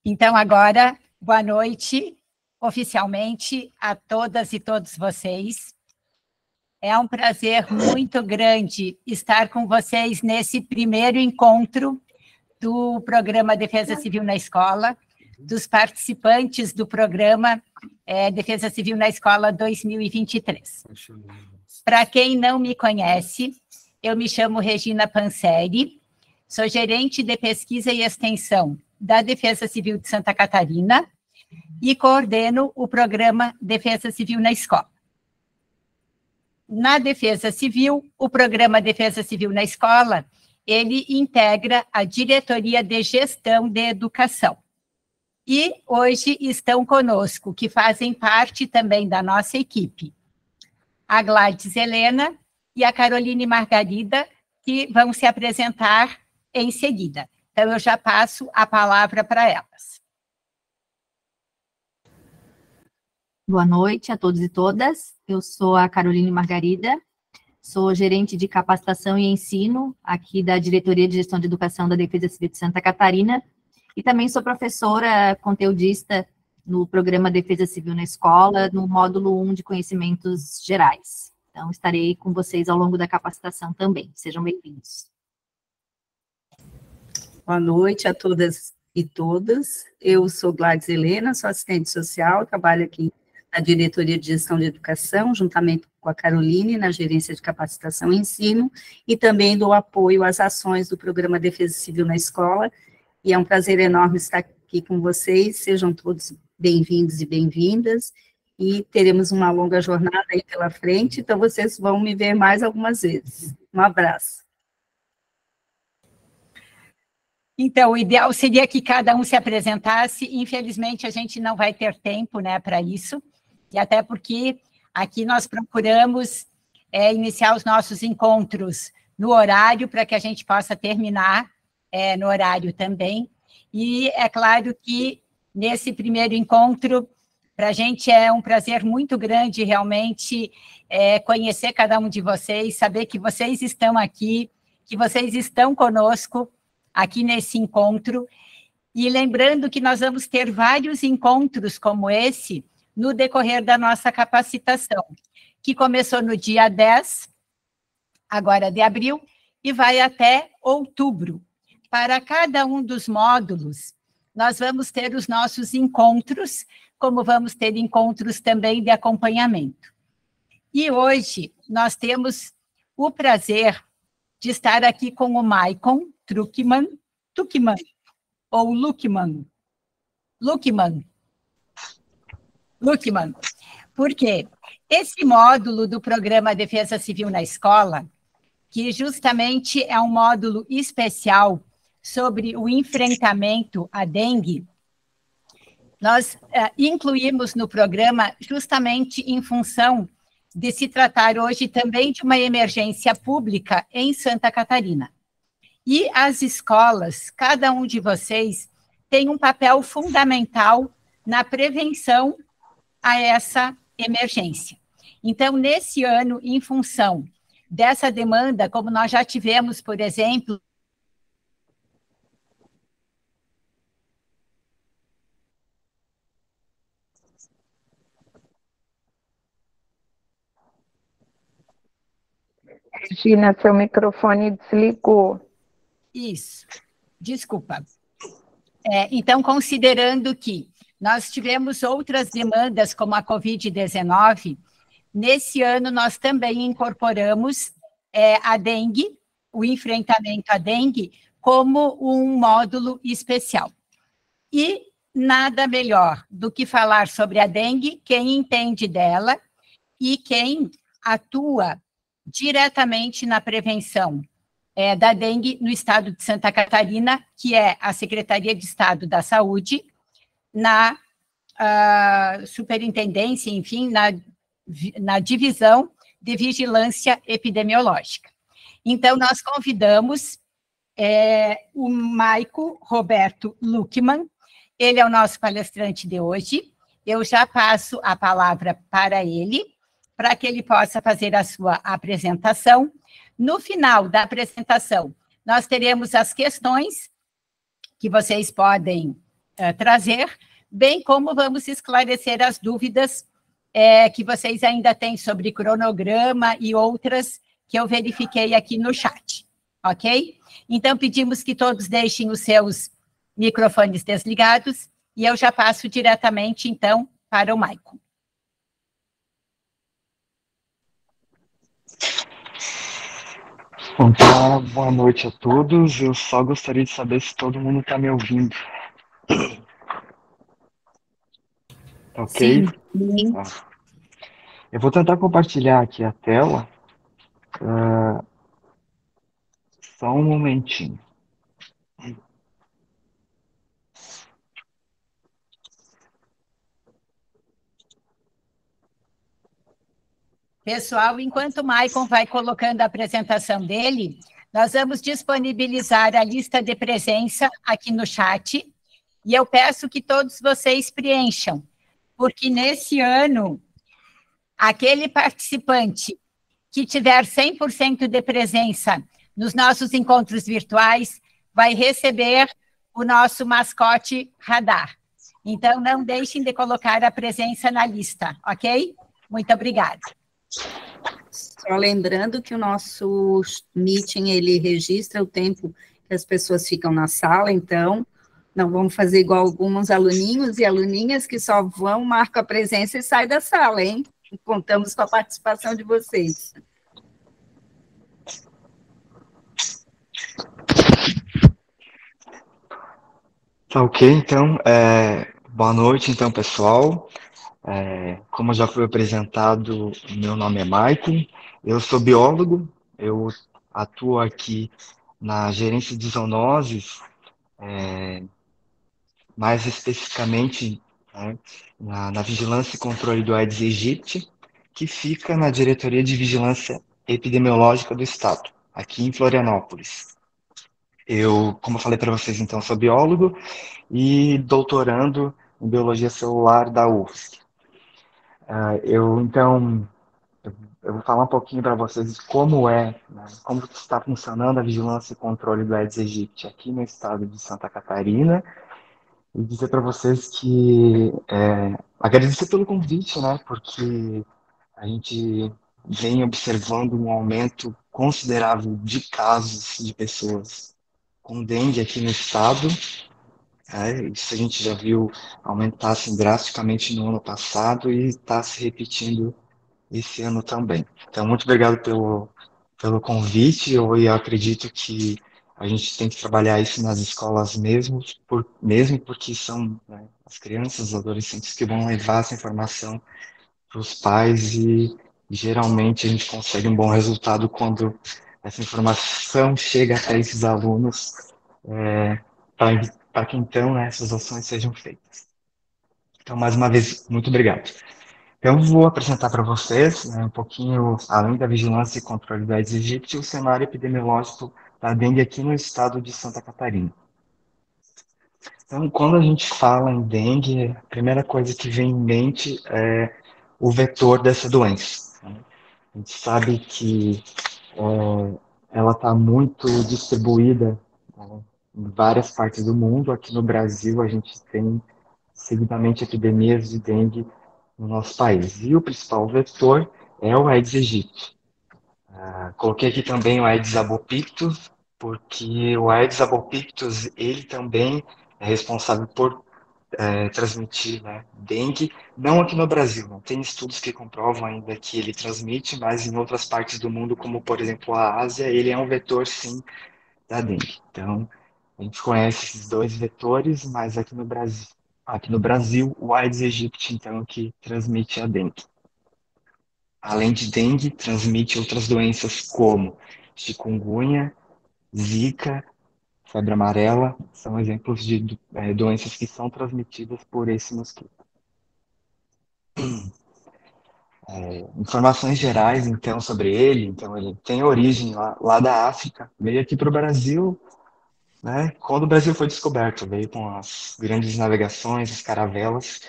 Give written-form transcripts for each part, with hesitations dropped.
Então, agora, boa noite, oficialmente, a todas e todos vocês. É um prazer muito grande estar com vocês nesse primeiro encontro do programa Defesa Civil na Escola, dos participantes do programa Defesa Civil na Escola 2023. Para quem não me conhece, eu me chamo Regina Panseri, sou gerente de pesquisa e extensão da Defesa Civil de Santa Catarina e coordeno o programa Defesa Civil na Escola. Na Defesa Civil, o programa Defesa Civil na Escola, ele integra a Diretoria de Gestão de Educação. E hoje estão conosco, que fazem parte também da nossa equipe, a Gladys Helena e a Caroline Margarida, que vão se apresentar em seguida. Então, eu já passo a palavra para elas. Boa noite a todos e todas. Eu sou a Caroline Margarida, sou gerente de capacitação e ensino aqui da Diretoria de Gestão de Educação da Defesa Civil de Santa Catarina e também sou professora conteudista no programa Defesa Civil na Escola, no módulo 1 de Conhecimentos Gerais. Então, estarei com vocês ao longo da capacitação também. Sejam bem-vindos. Boa noite a todas e todos. Eu sou Gladys Helena, sou assistente social, trabalho aqui na Diretoria de Gestão de Educação, juntamente com a Caroline, na Gerência de Capacitação e Ensino, e também dou apoio às ações do Programa Defesa Civil na Escola, e é um prazer enorme estar aqui com vocês, sejam todos bem-vindos e bem-vindas, e teremos uma longa jornada aí pela frente, então vocês vão me ver mais algumas vezes. Um abraço. Então, o ideal seria que cada um se apresentasse, infelizmente a gente não vai ter tempo, né, para isso, e até porque aqui nós procuramos iniciar os nossos encontros no horário, para que a gente possa terminar no horário também, e é claro que nesse primeiro encontro, para a gente é um prazer muito grande realmente conhecer cada um de vocês, saber que vocês estão aqui, que vocês estão conosco, aqui nesse encontro, e lembrando que nós vamos ter vários encontros como esse no decorrer da nossa capacitação, que começou no dia 10, agora de abril, e vai até outubro. Para cada um dos módulos, nós vamos ter os nossos encontros, como vamos ter encontros também de acompanhamento. E hoje nós temos o prazer de estar aqui com o Maicon Tuckman, ou Luckman, porque esse módulo do programa Defesa Civil na Escola, que justamente é um módulo especial sobre o enfrentamento à dengue, nós incluímos no programa justamente em função de se tratar hoje também de uma emergência pública em Santa Catarina. E as escolas, cada um de vocês, tem um papel fundamental na prevenção a essa emergência. Então, nesse ano, em função dessa demanda, como nós já tivemos, por exemplo, Regina, seu microfone desligou. Isso, desculpa. Então, considerando que nós tivemos outras demandas, como a Covid-19, nesse ano nós também incorporamos a dengue, o enfrentamento à dengue, como um módulo especial. E nada melhor do que falar sobre a dengue, quem entende dela e quem atua diretamente na prevenção da dengue no estado de Santa Catarina, que é a Secretaria de Estado da Saúde, na superintendência, enfim, na divisão de vigilância epidemiológica. Então, nós convidamos o Maico Roberto Luckman, ele é o nosso palestrante de hoje, eu já passo a palavra para ele, para que ele possa fazer a sua apresentação. No final da apresentação, nós teremos as questões que vocês podem trazer, bem como vamos esclarecer as dúvidas que vocês ainda têm sobre cronograma e outras que eu verifiquei aqui no chat, ok? Então, pedimos que todos deixem os seus microfones desligados e eu já passo diretamente, então, para o Maicon. Então, boa noite a todos. Eu só gostaria de saber se todo mundo está me ouvindo. Ok? Sim. Tá. Eu vou tentar compartilhar aqui a tela. Só um momentinho. Pessoal, enquanto o Maicon vai colocando a apresentação dele, nós vamos disponibilizar a lista de presença aqui no chat, e eu peço que todos vocês preencham, porque nesse ano, aquele participante que tiver 100% de presença nos nossos encontros virtuais vai receber o nosso mascote radar. Então, não deixem de colocar a presença na lista, ok? Muito obrigada. Só lembrando que o nosso meeting, ele registra o tempo que as pessoas ficam na sala, então não vamos fazer igual alguns aluninhos e aluninhas que só vão, marcam a presença e saem da sala, hein? Contamos com a participação de vocês. Tá ok, então, boa noite, então, pessoal. Como já foi apresentado, meu nome é Maicon, eu sou biólogo, eu atuo aqui na gerência de zoonoses, mais especificamente, né, na vigilância e controle do Aedes aegypti, que fica na Diretoria de Vigilância Epidemiológica do Estado, aqui em Florianópolis. Eu, como eu falei para vocês, então, sou biólogo e doutorando em Biologia Celular da UFSC. Então, eu vou falar um pouquinho para vocês de como né, como está funcionando a vigilância e controle do Aedes aegypti aqui no estado de Santa Catarina, e dizer para vocês que agradecer pelo convite, né, porque a gente vem observando um aumento considerável de casos de pessoas com dengue aqui no estado. Isso a gente já viu aumentar assim, drasticamente no ano passado e está se repetindo esse ano também. Então, muito obrigado pelo convite. Eu acredito que a gente tem que trabalhar isso nas escolas mesmo porque são, né, as crianças, os adolescentes que vão levar essa informação para os pais e geralmente a gente consegue um bom resultado quando essa informação chega até esses alunos, para que então, né, essas ações sejam feitas. Então, mais uma vez, muito obrigado. Eu vou apresentar para vocês, né, um pouquinho, além da vigilância e controle da Aedes aegypti, o cenário epidemiológico da dengue aqui no estado de Santa Catarina. Então, quando a gente fala em dengue, a primeira coisa que vem em mente é o vetor dessa doença, né? A gente sabe que ela está muito distribuída, né, em várias partes do mundo. Aqui no Brasil, a gente tem seguidamente epidemias de dengue no nosso país. E o principal vetor é o Aedes aegypti. Coloquei aqui também o Aedes albopictus, porque o Aedes albopictus, ele também é responsável por transmitir, né, dengue, não aqui no Brasil, não tem estudos que comprovam ainda que ele transmite, mas em outras partes do mundo, como por exemplo a Ásia, ele é um vetor sim da dengue. Então, a gente conhece esses dois vetores, mas aqui no Brasil, o Aedes aegypti, então, que transmite a dengue. Além de dengue, transmite outras doenças como chikungunya, zika, febre amarela, são exemplos de doenças que são transmitidas por esse mosquito. Informações gerais, então, sobre ele. Então, ele tem origem lá da África, veio aqui para o Brasil, né? Quando o Brasil foi descoberto, veio com as grandes navegações, as caravelas,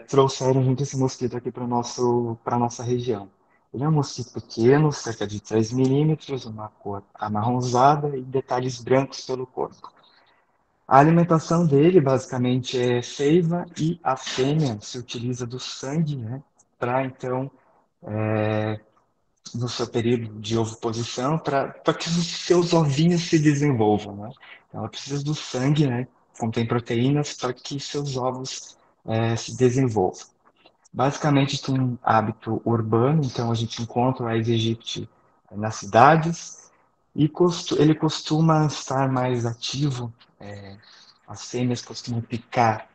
trouxeram junto esse mosquito aqui para a nossa região. Ele é um mosquito pequeno, cerca de 3 milímetros, uma cor amarronzada e detalhes brancos pelo corpo. A alimentação dele, basicamente, é seiva e a fêmea se utiliza do sangue, né, para, então, no seu período de oviposição, para que os seus ovinhos se desenvolvam, né? Então, ela precisa do sangue, né, contém proteínas para que seus ovos se desenvolvam. Basicamente, tem um hábito urbano, então a gente encontra o Aedes aegypti nas cidades, e ele costuma estar mais ativo, as fêmeas costumam picar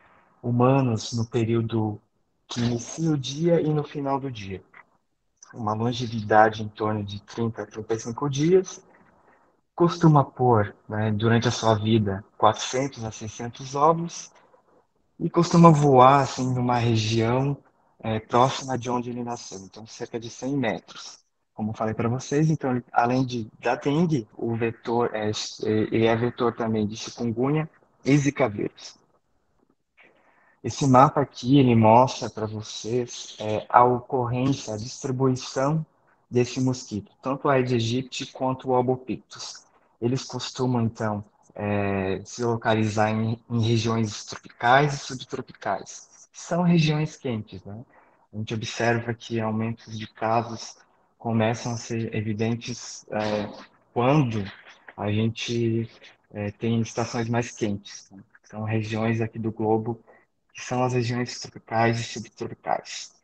humanos no período que inicia o dia e no final do dia. Uma longevidade em torno de 30 a 35 dias, costuma pôr, né, durante a sua vida, 400 a 600 ovos, e costuma voar assim numa região próxima de onde ele nasceu, então cerca de 100 metros. Como falei para vocês, então além da dengue, o vetor ele é vetor também de chikungunya e zika vírus. Esse mapa aqui ele mostra para vocês a ocorrência, a distribuição desse mosquito, tanto o Aedes aegypti quanto o albopictus. Eles costumam então se localizar em regiões tropicais e subtropicais. São regiões quentes, né? A gente observa que aumentos de casos começam a ser evidentes quando a gente tem estações mais quentes, né? São regiões aqui do globo que são as regiões tropicais e subtropicais.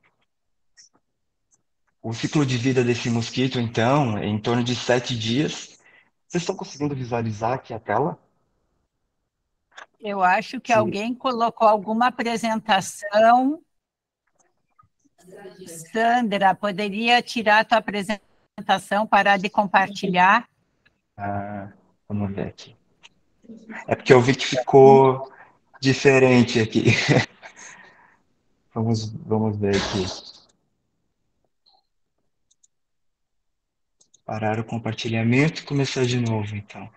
O ciclo de vida desse mosquito, então, é em torno de 7 dias. Vocês estão conseguindo visualizar aqui a tela? Eu acho que Sim. alguém colocou alguma apresentação. Sandra, poderia tirar a tua apresentação, parar de compartilhar? Vamos ver aqui. É porque eu vi que ficou diferente aqui. Vamos ver aqui. Parar o compartilhamento e começar de novo, então.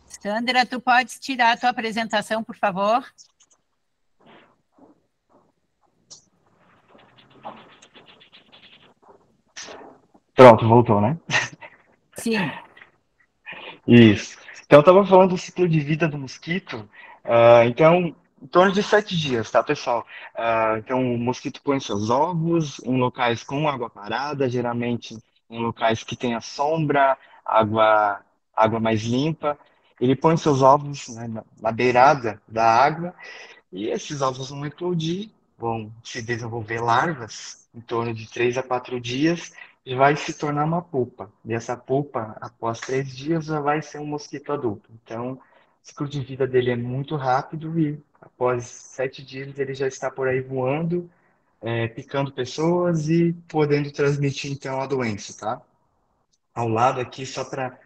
Sandra, tu podes tirar a tua apresentação, por favor? Pronto, voltou, né? Sim. Isso. Então, eu estava falando do ciclo de vida do mosquito. Então, em torno de 7 dias, tá, pessoal? Então, o mosquito põe seus ovos em locais com água parada, geralmente em locais que tenha sombra, água mais limpa. Ele põe seus ovos, né, na beirada da água, e esses ovos vão eclodir, vão se desenvolver larvas em torno de 3 a 4 dias e vai se tornar uma pupa. E essa pupa, após 3 dias, já vai ser um mosquito adulto. Então, o ciclo de vida dele é muito rápido e após 7 dias ele já está por aí voando, picando pessoas e podendo transmitir então a doença, tá? Ao lado aqui, só para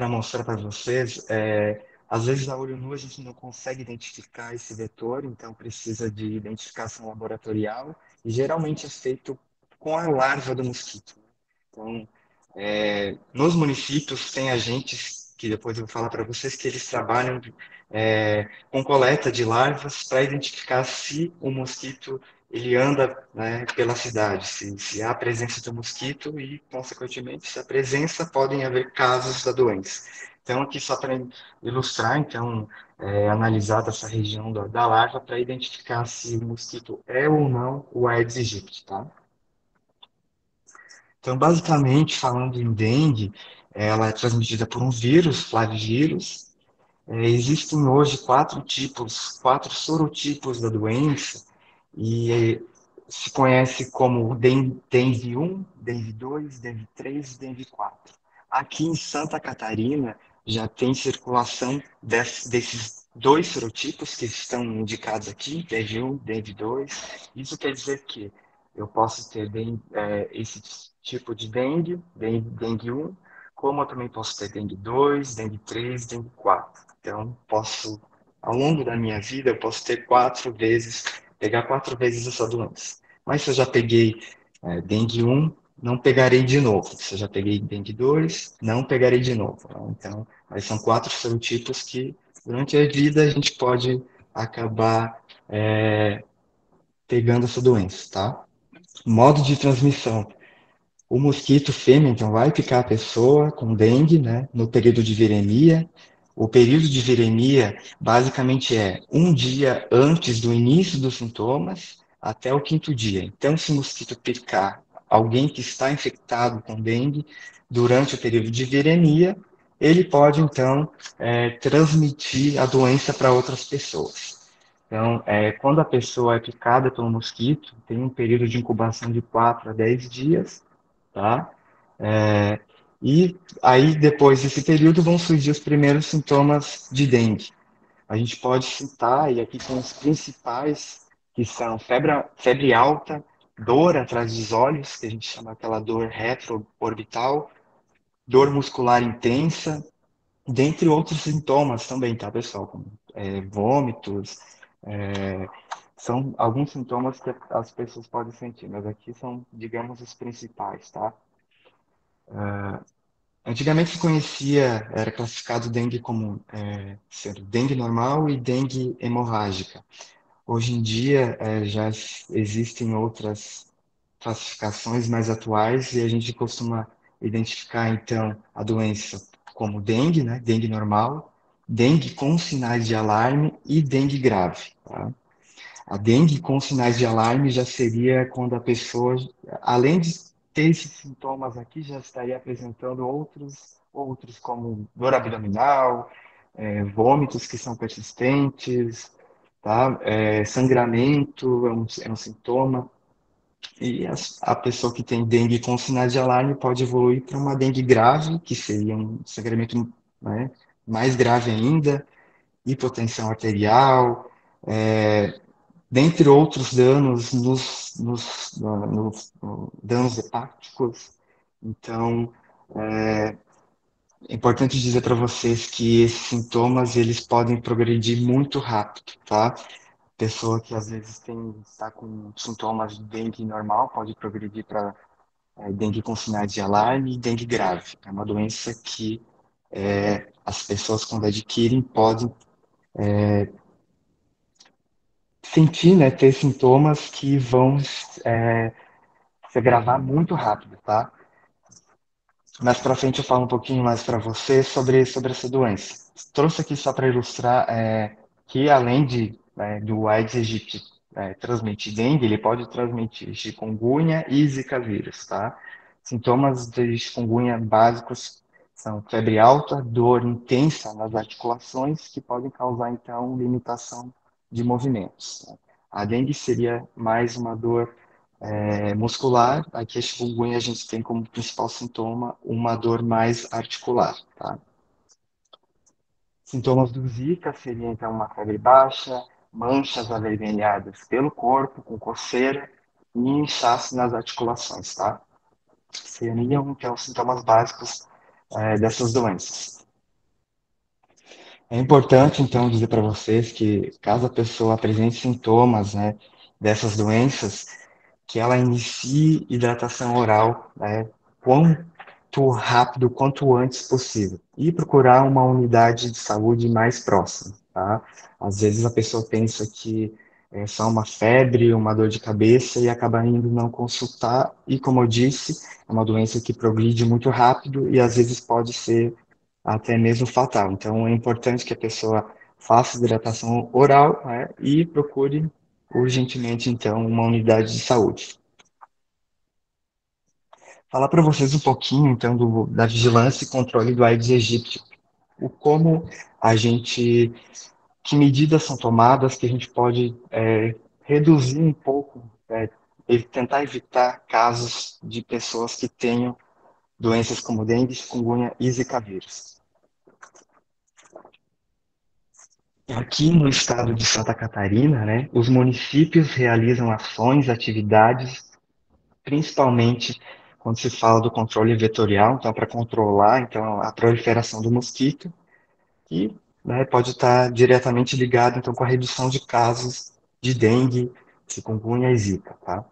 mostrar para vocês, às vezes a olho nu a gente não consegue identificar esse vetor, então precisa de identificação laboratorial, e geralmente é feito com a larva do mosquito. Então, nos municípios tem agentes, que depois eu vou falar para vocês, que eles trabalham com coleta de larvas para identificar se o mosquito ele anda, né, pela cidade, se há presença do mosquito e, consequentemente, se há presença, podem haver casos da doença. Então, aqui só para ilustrar, então, analisar essa região da larva para identificar se o mosquito é ou não o Aedes aegypti, tá? Então, basicamente, falando em dengue, ela é transmitida por um vírus, flavivírus. Existem hoje 4 sorotipos da doença, e se conhece como dengue 1, dengue 2, dengue 3 e dengue 4. Aqui em Santa Catarina já tem circulação desses 2 sorotipos que estão indicados aqui, dengue 1, dengue 2. Isso quer dizer que eu posso ter esse tipo de dengue 1, como eu também posso ter dengue 2, dengue 3, dengue 4. Então, ao longo da minha vida, eu posso ter pegar 4 vezes essa doença. Mas se eu já peguei dengue 1, não pegarei de novo. Se eu já peguei dengue 2, não pegarei de novo. Então, mas são 4 serotipos que, durante a vida, a gente pode acabar pegando essa doença, tá? Modo de transmissão. O mosquito fêmea, então, vai picar a pessoa com dengue, né, no período de viremia. O período de viremia, basicamente, é um dia antes do início dos sintomas até o quinto dia. Então, se o mosquito picar alguém que está infectado com dengue durante o período de viremia, ele pode, então, transmitir a doença para outras pessoas. Então, quando a pessoa é picada pelo mosquito, tem um período de incubação de 4 a 10 dias, tá? É, e aí, depois desse período, vão surgir os primeiros sintomas de dengue. A gente pode citar, e aqui são os principais, que são febre alta, dor atrás dos olhos, que a gente chama aquela dor retroorbital, dor muscular intensa, dentre outros sintomas também, tá, pessoal? Como vômitos, é, são alguns sintomas que as pessoas podem sentir, mas aqui são, digamos, os principais, tá? Antigamente se conhecia, era classificado dengue como sendo dengue normal e dengue hemorrágica. Hoje em dia já existem outras classificações mais atuais e a gente costuma identificar então a doença como dengue, né? Dengue normal, dengue com sinais de alarme e dengue grave, tá? A dengue com sinais de alarme já seria quando a pessoa, além de ter esses sintomas aqui, já estaria apresentando outros como dor abdominal, vômitos que são persistentes, tá? Sangramento é um sintoma. E a pessoa que tem dengue com sinais de alarme pode evoluir para uma dengue grave, que seria um sangramento, né, mais grave ainda, hipotensão arterial, dentre outros danos danos hepáticos. Então, é importante dizer para vocês que esses sintomas eles podem progredir muito rápido, tá? Pessoa que às vezes está com sintomas de dengue normal pode progredir para dengue com sinais de alarme e dengue grave. É uma doença que as pessoas, quando adquirem, podem sentir, né, ter sintomas que vão se agravar muito rápido, tá? Mais para frente eu falo um pouquinho mais para você sobre essa doença. Trouxe aqui só para ilustrar que além do Aedes aegypti transmitir dengue, ele pode transmitir chikungunya e zika vírus, tá? Sintomas de chikungunya básicos são febre alta, dor intensa nas articulações, que podem causar, então, limitação de movimentos. A dengue seria mais uma dor muscular. Aqui a chikungunya a gente tem como principal sintoma uma dor mais articular, tá? Sintomas do Zika seriam então uma febre baixa, manchas avermelhadas pelo corpo, com coceira e inchaço nas articulações, tá? Seriam então sintomas básicos dessas doenças. É importante então dizer para vocês que caso a pessoa apresente sintomas, né, dessas doenças, que ela inicie hidratação oral, né, quanto rápido, quanto antes possível. E procurar uma unidade de saúde mais próxima, tá? Às vezes a pessoa pensa que é só uma febre, uma dor de cabeça e acaba indo não consultar. E como eu disse, é uma doença que progride muito rápido e às vezes pode ser até mesmo fatal. Então é importante que a pessoa faça hidratação oral, né, e procure urgentemente, então, uma unidade de saúde. Falar para vocês um pouquinho, então, da vigilância e controle do Aedes aegypti. Como a gente, que medidas são tomadas que a gente pode reduzir um pouco, tentar evitar casos de pessoas que tenham doenças como dengue, chikungunya e zika vírus. Aqui no estado de Santa Catarina, né, os municípios realizam ações, atividades principalmente quando se fala do controle vetorial, então para controlar então a proliferação do mosquito, e né, pode estar diretamente ligado então com a redução de casos de dengue, chikungunya e zika, tá?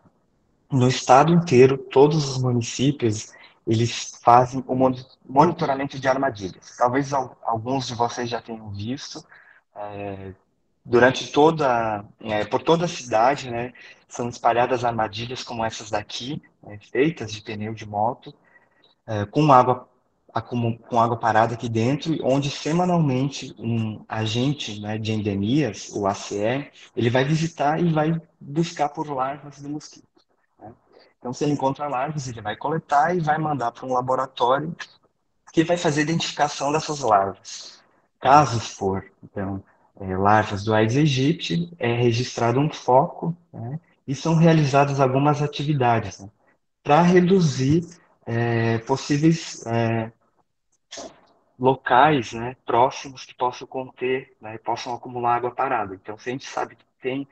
No estado inteiro, todos os municípios eles fazem o monitoramento de armadilhas. Talvez alguns de vocês já tenham visto por toda a cidade, né, são espalhadas armadilhas como essas daqui, né, feitas de pneu de moto, com água parada aqui dentro, onde semanalmente um agente, né, de endemias, o ACE, ele vai visitar e vai buscar por larvas do mosquito, né? Então, se ele encontra larvas, ele vai coletar e vai mandar para um laboratório que vai fazer a identificação dessas larvas. Caso for, então, larvas do Aedes aegypti, é registrado um foco, né, e são realizadas algumas atividades, né, para reduzir possíveis locais, né, próximos que possam conter, né, possam acumular água parada. Então, se a gente sabe que tem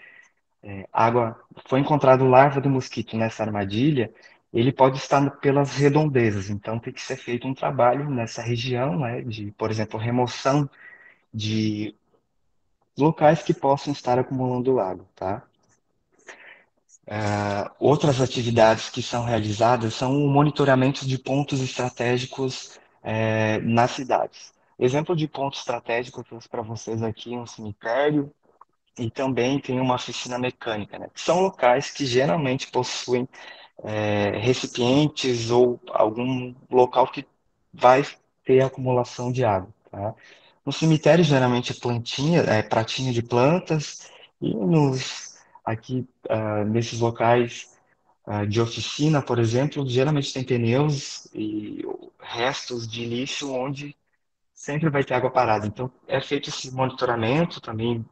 água, foi encontrado larva do mosquito nessa armadilha, ele pode estar pelas redondezas. Então, tem que ser feito um trabalho nessa região, né, de, por exemplo, remoção de locais que possam estar acumulando água, tá? Outras atividades que são realizadas são o monitoramento de pontos estratégicos nas cidades. Exemplo de ponto estratégico que eu trouxe para vocês aqui, um cemitério, e também tem uma oficina mecânica, né? Que são locais que geralmente possuem recipientes ou algum local que vai ter acumulação de água, tá? No cemitério, geralmente, pratinha de plantas, e aqui, nesses locais de oficina, por exemplo, geralmente tem pneus e restos de lixo onde sempre vai ter água parada. Então, é feito esse monitoramento, também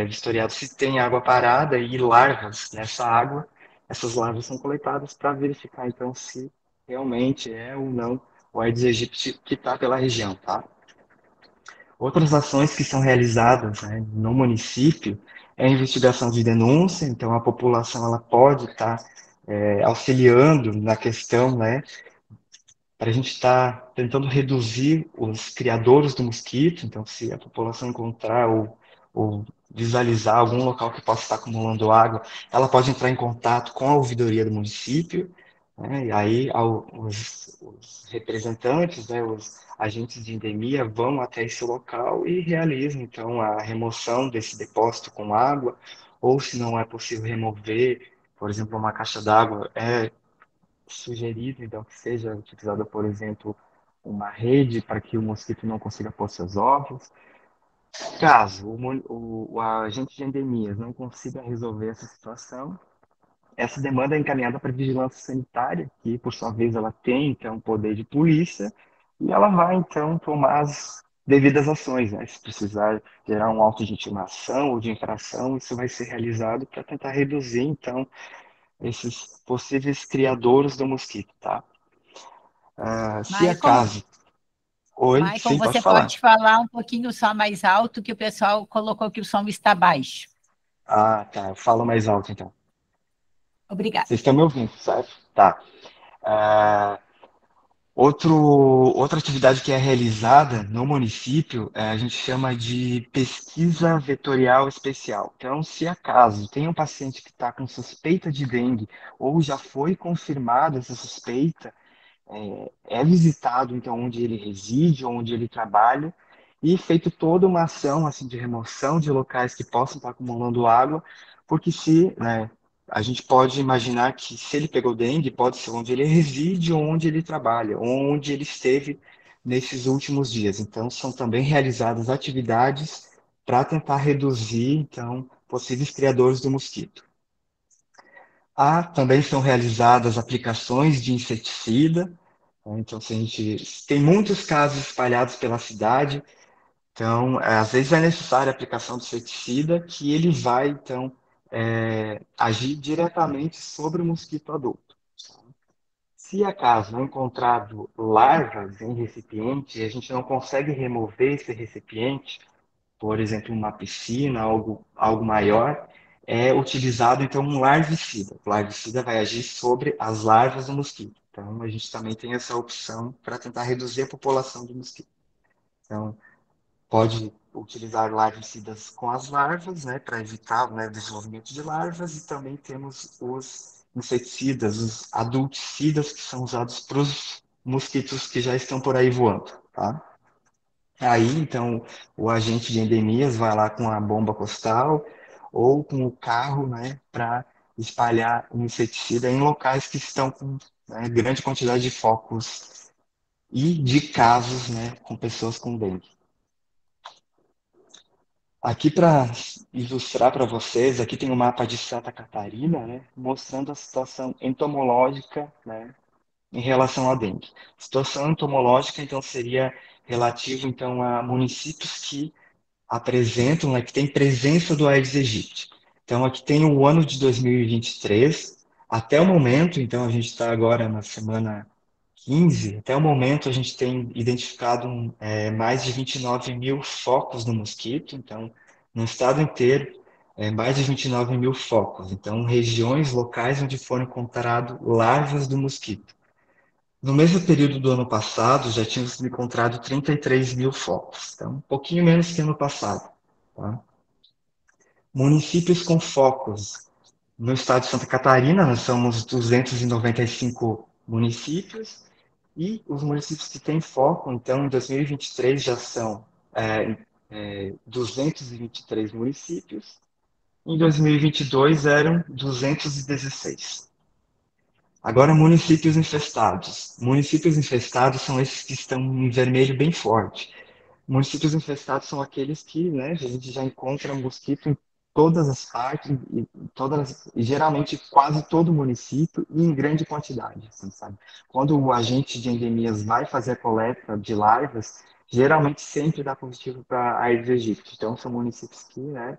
vistoriado se tem água parada e larvas nessa água. Essas larvas são coletadas para verificar, então, se realmente é ou não o Aedes aegypti que está pela região, tá? Outras ações que são realizadas, né, no município é a investigação de denúncia, então a população ela pode estar auxiliando na questão, né, para a gente estar tentando reduzir os criadores do mosquito. Então, se a população encontrar ou visualizar algum local que possa estar acumulando água, ela pode entrar em contato com a ouvidoria do município, né? E aí os representantes, né, os agentes de endemia vão até esse local e realizam, então, a remoção desse depósito com água, ou se não é possível remover, por exemplo, uma caixa d'água sugerido, então, que seja utilizada, por exemplo, uma rede para que o mosquito não consiga pôr seus ovos. Caso o agente de endemias não consiga resolver essa situação, essa demanda é encaminhada para a vigilância sanitária, que, por sua vez, ela tem, então, poder de polícia, e ela vai, então, tomar as devidas ações, né? Se precisar gerar um auto de intimação ou de infração, isso vai ser realizado para tentar reduzir, então, esses possíveis criadores do mosquito, tá? Se Michael, acaso. Oi, Michael, sim, pode você falar. pode falar um pouquinho só mais alto, que o pessoal colocou que o som está baixo. Ah, tá. Eu falo mais alto, então. Obrigada. Vocês estão me ouvindo, certo? Tá. Ah, outra atividade que é realizada no município, a gente chama de pesquisa vetorial especial. Então, se acaso tem um paciente que está com suspeita de dengue ou já foi confirmada essa suspeita, é visitado então onde ele reside, onde ele trabalha, e feito toda uma ação assim de remoção de locais que possam estar acumulando água, porque se, né, a gente pode imaginar que se ele pegou dengue, pode ser onde ele reside, ou onde ele trabalha, ou onde ele esteve nesses últimos dias. Então, são também realizadas atividades para tentar reduzir então possíveis criadores do mosquito. Também são realizadas aplicações de inseticida, né? Então, se a gente tem muitos casos espalhados pela cidade, então, às vezes é necessária a aplicação de inseticida, que ele vai, então, agir diretamente sobre o mosquito adulto. Se acaso não encontrado larvas em recipiente e a gente não consegue remover esse recipiente, por exemplo, uma piscina, algo maior, é utilizado então um larvicida. O larvicida vai agir sobre as larvas do mosquito. Então, a gente também tem essa opção para tentar reduzir a população de mosquito. Então, pode utilizar larvicidas com as larvas, né, para evitar, né, o desenvolvimento de larvas, e também temos os inseticidas, os adulticidas, que são usados para os mosquitos que já estão por aí voando, tá? Aí, então, o agente de endemias vai lá com a bomba costal ou com o carro, né, para espalhar o inseticida em locais que estão com, né, grande quantidade de focos e de casos, né, com pessoas com dengue. Aqui para ilustrar para vocês, aqui tem um mapa de Santa Catarina, né, mostrando a situação entomológica, né, em relação à dengue. Situação entomológica, então, seria relativo então a municípios que apresentam, né, que tem presença do Aedes aegypti. Então, aqui tem o ano de 2023, até o momento, então a gente está agora na semana 15, até o momento a gente tem identificado mais de 29 mil focos do mosquito, então, no estado inteiro, mais de 29 mil focos, então, regiões locais onde foram encontradas larvas do mosquito. No mesmo período do ano passado, já tínhamos encontrado 33 mil focos, então um pouquinho menos que ano passado. Tá? Municípios com focos. No estado de Santa Catarina, nós somos 295 municípios, e os municípios que têm foco, então, em 2023 já são 223 municípios, em 2022 eram 216. Agora, municípios infestados. Municípios infestados são esses que estão em vermelho bem forte. Municípios infestados são aqueles que, né, a gente já encontra mosquito em todas as partes, e geralmente quase todo município e em grande quantidade, assim, sabe? Quando o agente de endemias vai fazer a coleta de larvas, geralmente sempre dá positivo para Aedes aegypti. Então, são municípios que, né,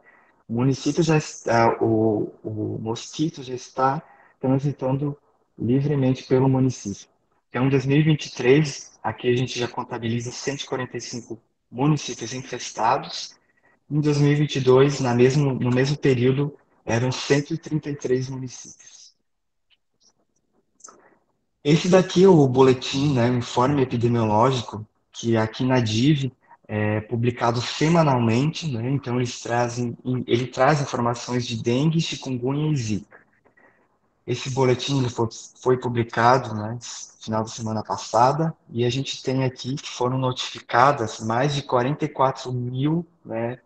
o município já está, o mosquito já está transitando livremente pelo município. Então, em 2023, aqui a gente já contabiliza 145 municípios infestados. Em 2022, no mesmo período, eram 133 municípios. Esse daqui é o boletim, né, o informe epidemiológico, que aqui na DIV é publicado semanalmente, né, então ele traz informações de dengue, chikungunya e zika. Esse boletim foi publicado, né, no final da semana passada, e a gente tem aqui que foram notificadas mais de 44 mil, né,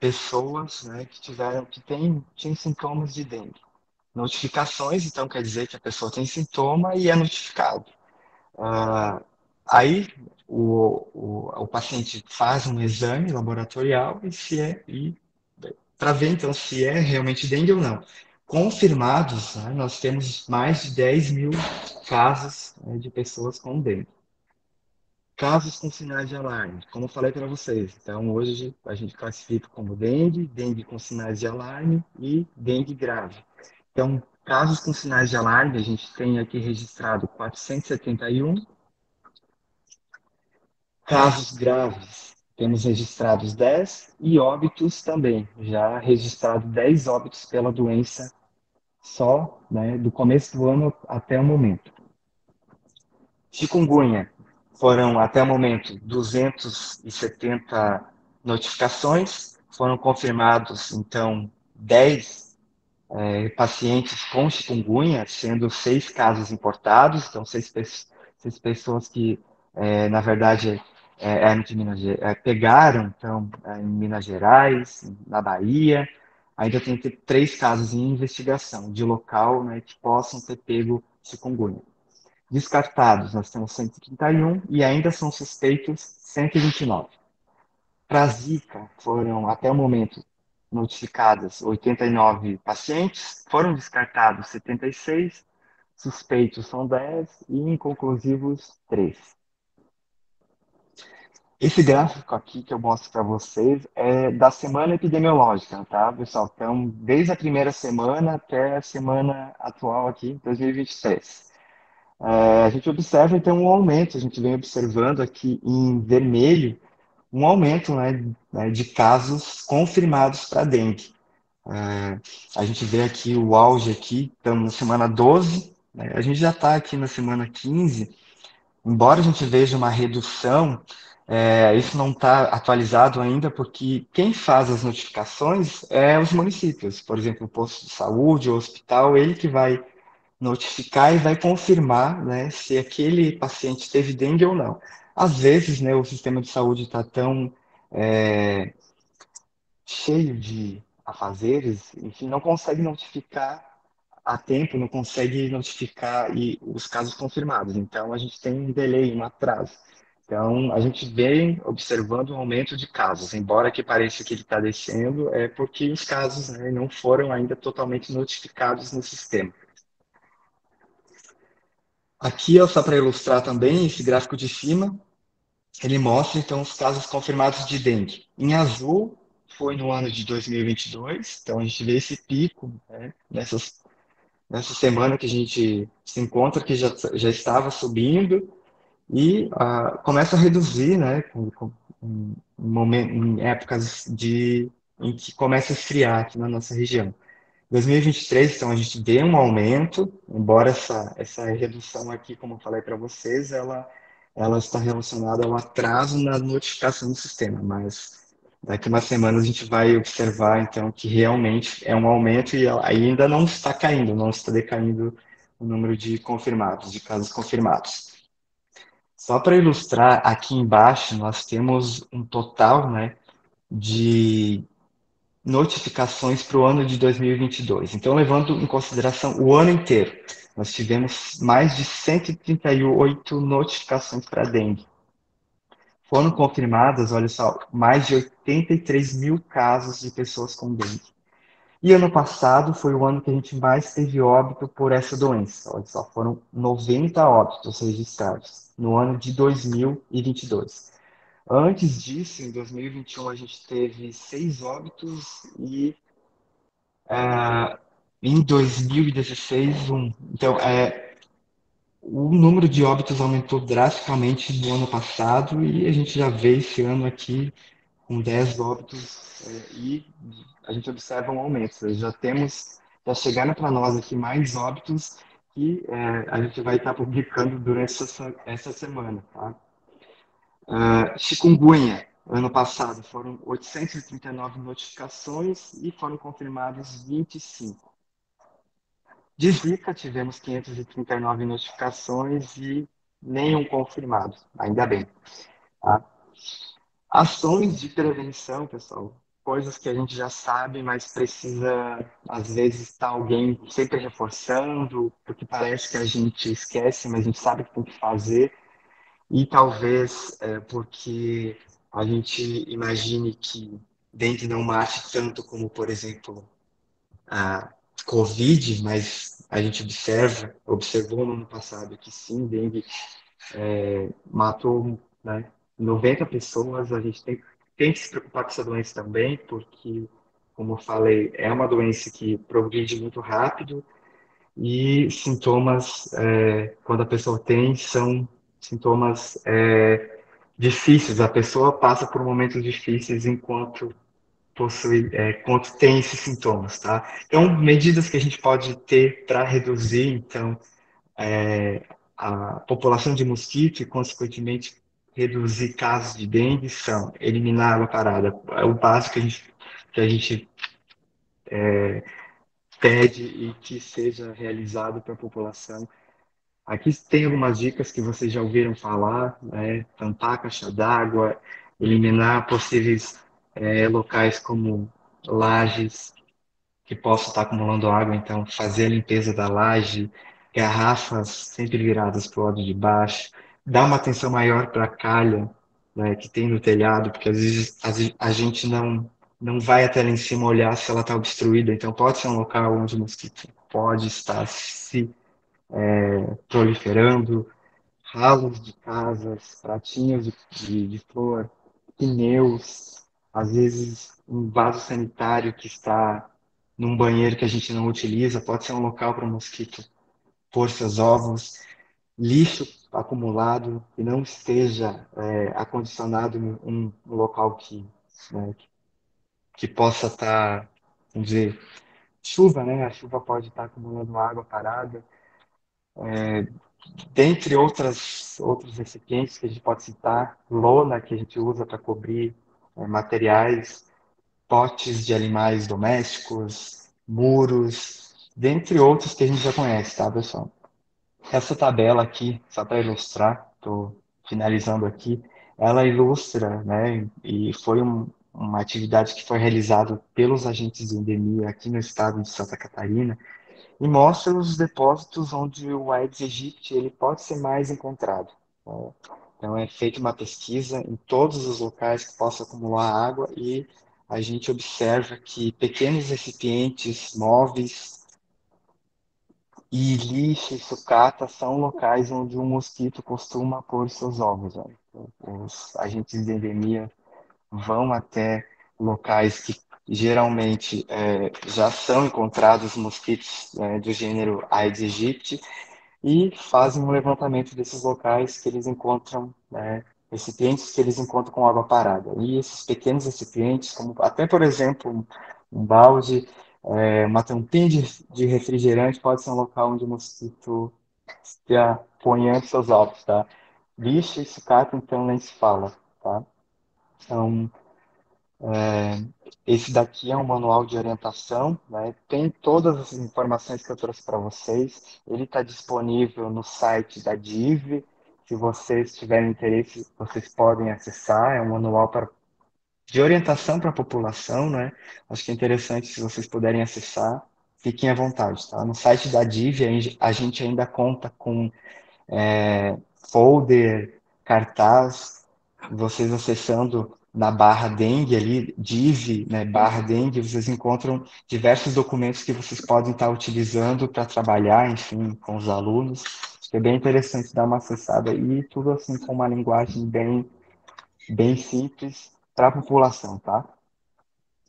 pessoas, né, tinham sintomas de dengue. Notificações, então, quer dizer que a pessoa tem sintoma e é notificado. Aí o paciente faz um exame laboratorial para ver então se é realmente dengue ou não. Confirmados, né, nós temos mais de 10 mil casos, né, de pessoas com dengue. Casos com sinais de alarme, como eu falei para vocês. Então, hoje a gente classifica como dengue, dengue com sinais de alarme e dengue grave. Então, casos com sinais de alarme, a gente tem aqui registrado 471. Casos graves, temos registrados 10 e óbitos também. Já registrado 10 óbitos pela doença só, né, do começo do ano até o momento. Chikungunya, foram até o momento 270 notificações, foram confirmados então 10 pacientes com chikungunya, sendo 6 casos importados, então 6 pessoas que, na verdade, eram de pegaram então, em Minas Gerais, na Bahia. Ainda tem 3 casos em investigação de local, né, que possam ter pego chikungunya. Descartados, nós temos 131 e ainda são suspeitos 129. Para Zika, foram, até o momento, notificadas 89 pacientes, foram descartados 76, suspeitos são 10 e inconclusivos 3. Esse gráfico aqui que eu mostro para vocês é da semana epidemiológica, tá, pessoal? Então, desde a primeira semana até a semana atual aqui, 2023. A gente observa, então, um aumento, a gente vem observando aqui em vermelho, um aumento, né, de casos confirmados para dengue. A gente vê aqui o auge aqui, estamos na semana 12, né, a gente já está aqui na semana 15, embora a gente veja uma redução, isso não está atualizado ainda, porque quem faz as notificações é os municípios, por exemplo, o posto de saúde, o hospital, ele que vai notificar e vai confirmar, né, se aquele paciente teve dengue ou não. às vezes, né, o sistema de saúde está tão é, cheio de afazeres, enfim, não consegue notificar a tempo, não consegue notificar os casos confirmados. Então, a gente tem um delay, um atraso. Então, a gente vem observando um aumento de casos, embora que pareça que ele está descendo, é porque os casos, né, não foram ainda totalmente notificados no sistema. Aqui, ó, só para ilustrar também, esse gráfico de cima, ele mostra, então, os casos confirmados de dengue. Em azul, foi no ano de 2022, então a gente vê esse pico, né, nessa semana que a gente se encontra, que já estava subindo, e começa a reduzir, né, em épocas em que começa a esfriar aqui na nossa região. 2023, então, a gente vê um aumento, embora essa redução aqui, como eu falei para vocês, ela está relacionada ao atraso na notificação do sistema, mas daqui a uma semana a gente vai observar, então, que realmente é um aumento e ainda não está caindo, não está decaindo o número de confirmados, de casos confirmados. Só para ilustrar, aqui embaixo nós temos um total, né, de notificações para o ano de 2022. Então, levando em consideração o ano inteiro, nós tivemos mais de 138 notificações para dengue. Foram confirmadas, olha só, mais de 83 mil casos de pessoas com dengue. E ano passado foi o ano que a gente mais teve óbito por essa doença. Olha só, foram 90 óbitos registrados no ano de 2022. Antes disso, em 2021, a gente teve 6 óbitos e em 2016, um. Então, o número de óbitos aumentou drasticamente no ano passado e a gente já vê esse ano aqui com 10 óbitos e a gente observa um aumento. Já chegaram para nós aqui mais óbitos que a gente vai estar publicando durante essa semana. Tá? Chikungunya, ano passado, foram 839 notificações e foram confirmados 25. De Zika, tivemos 539 notificações e nenhum confirmado, ainda bem. Tá? Ações de prevenção, pessoal, coisas que a gente já sabe, mas precisa, às vezes, estar alguém sempre reforçando, porque parece que a gente esquece, mas a gente sabe que tem que fazer, e talvez porque a gente imagine que dengue não mate tanto como, por exemplo, a Covid, mas a gente observou no ano passado que sim, dengue matou, né, 90 pessoas. A gente tem que se preocupar com essa doença também, porque, como eu falei, é uma doença que progride muito rápido e sintomas, quando a pessoa tem, são sintomas difíceis. A pessoa passa por momentos difíceis enquanto quanto tem esses sintomas, tá? Então, medidas que a gente pode ter para reduzir, então, a população de mosquito e, consequentemente, reduzir casos de dengue são eliminar a água parada. É o básico que a gente pede e que seja realizado para a população. Aqui tem algumas dicas que vocês já ouviram falar, né? Tampar a caixa d'água, eliminar possíveis locais como lajes, que possa estar acumulando água, então fazer a limpeza da laje, garrafas sempre viradas para o lado de baixo, dar uma atenção maior para a calha, né, que tem no telhado, porque às vezes a gente não vai até lá em cima olhar se ela está obstruída, então pode ser um local onde o mosquito pode estar se proliferando, ralos de casas, pratinhos de flor, pneus, às vezes um vaso sanitário que está num banheiro que a gente não utiliza, pode ser um local para o mosquito pôr seus ovos, lixo acumulado que não esteja acondicionado em um local né, que possa estar, vamos dizer, chuva, né? A chuva pode estar acumulando água parada, dentre outros recipientes que a gente pode citar, lona que a gente usa para cobrir materiais, potes de animais domésticos, muros, dentre outros que a gente já conhece, tá, pessoal? Essa tabela aqui, só para ilustrar, estou finalizando aqui, ela ilustra, né, e foi uma atividade que foi realizada pelos agentes de endemia aqui no estado de Santa Catarina, e mostra os depósitos onde o Aedes aegypti ele pode ser mais encontrado, né? Então, é feita uma pesquisa em todos os locais que possa acumular água e a gente observa que pequenos recipientes móveis e lixo e sucata são locais onde o mosquito costuma pôr seus ovos, né? Os agentes de endemia vão até locais que geralmente já são encontrados mosquitos do gênero Aedes aegypti e fazem um levantamento desses locais que eles encontram, recipientes que eles encontram com água parada. E esses pequenos recipientes, como até, por exemplo, um balde, uma tampinha de refrigerante, pode ser um local onde o mosquito está ponhando seus ovos, tá? Lixo e sucata, então, nem se fala, tá? Então, esse daqui é um manual de orientação, né? Tem todas as informações que eu trouxe para vocês. Ele está disponível no site da DIV. Se vocês tiverem interesse, vocês podem acessar. É um manual de orientação para a população, né? Acho que é interessante se vocês puderem acessar. Fiquem à vontade, tá? No site da DIV a gente ainda conta com folder, cartaz, vocês acessando na barra dengue ali, div, né, barra dengue, vocês encontram diversos documentos que vocês podem estar utilizando para trabalhar, enfim, com os alunos. Acho que é bem interessante dar uma acessada aí, tudo assim com uma linguagem bem simples para a população, tá?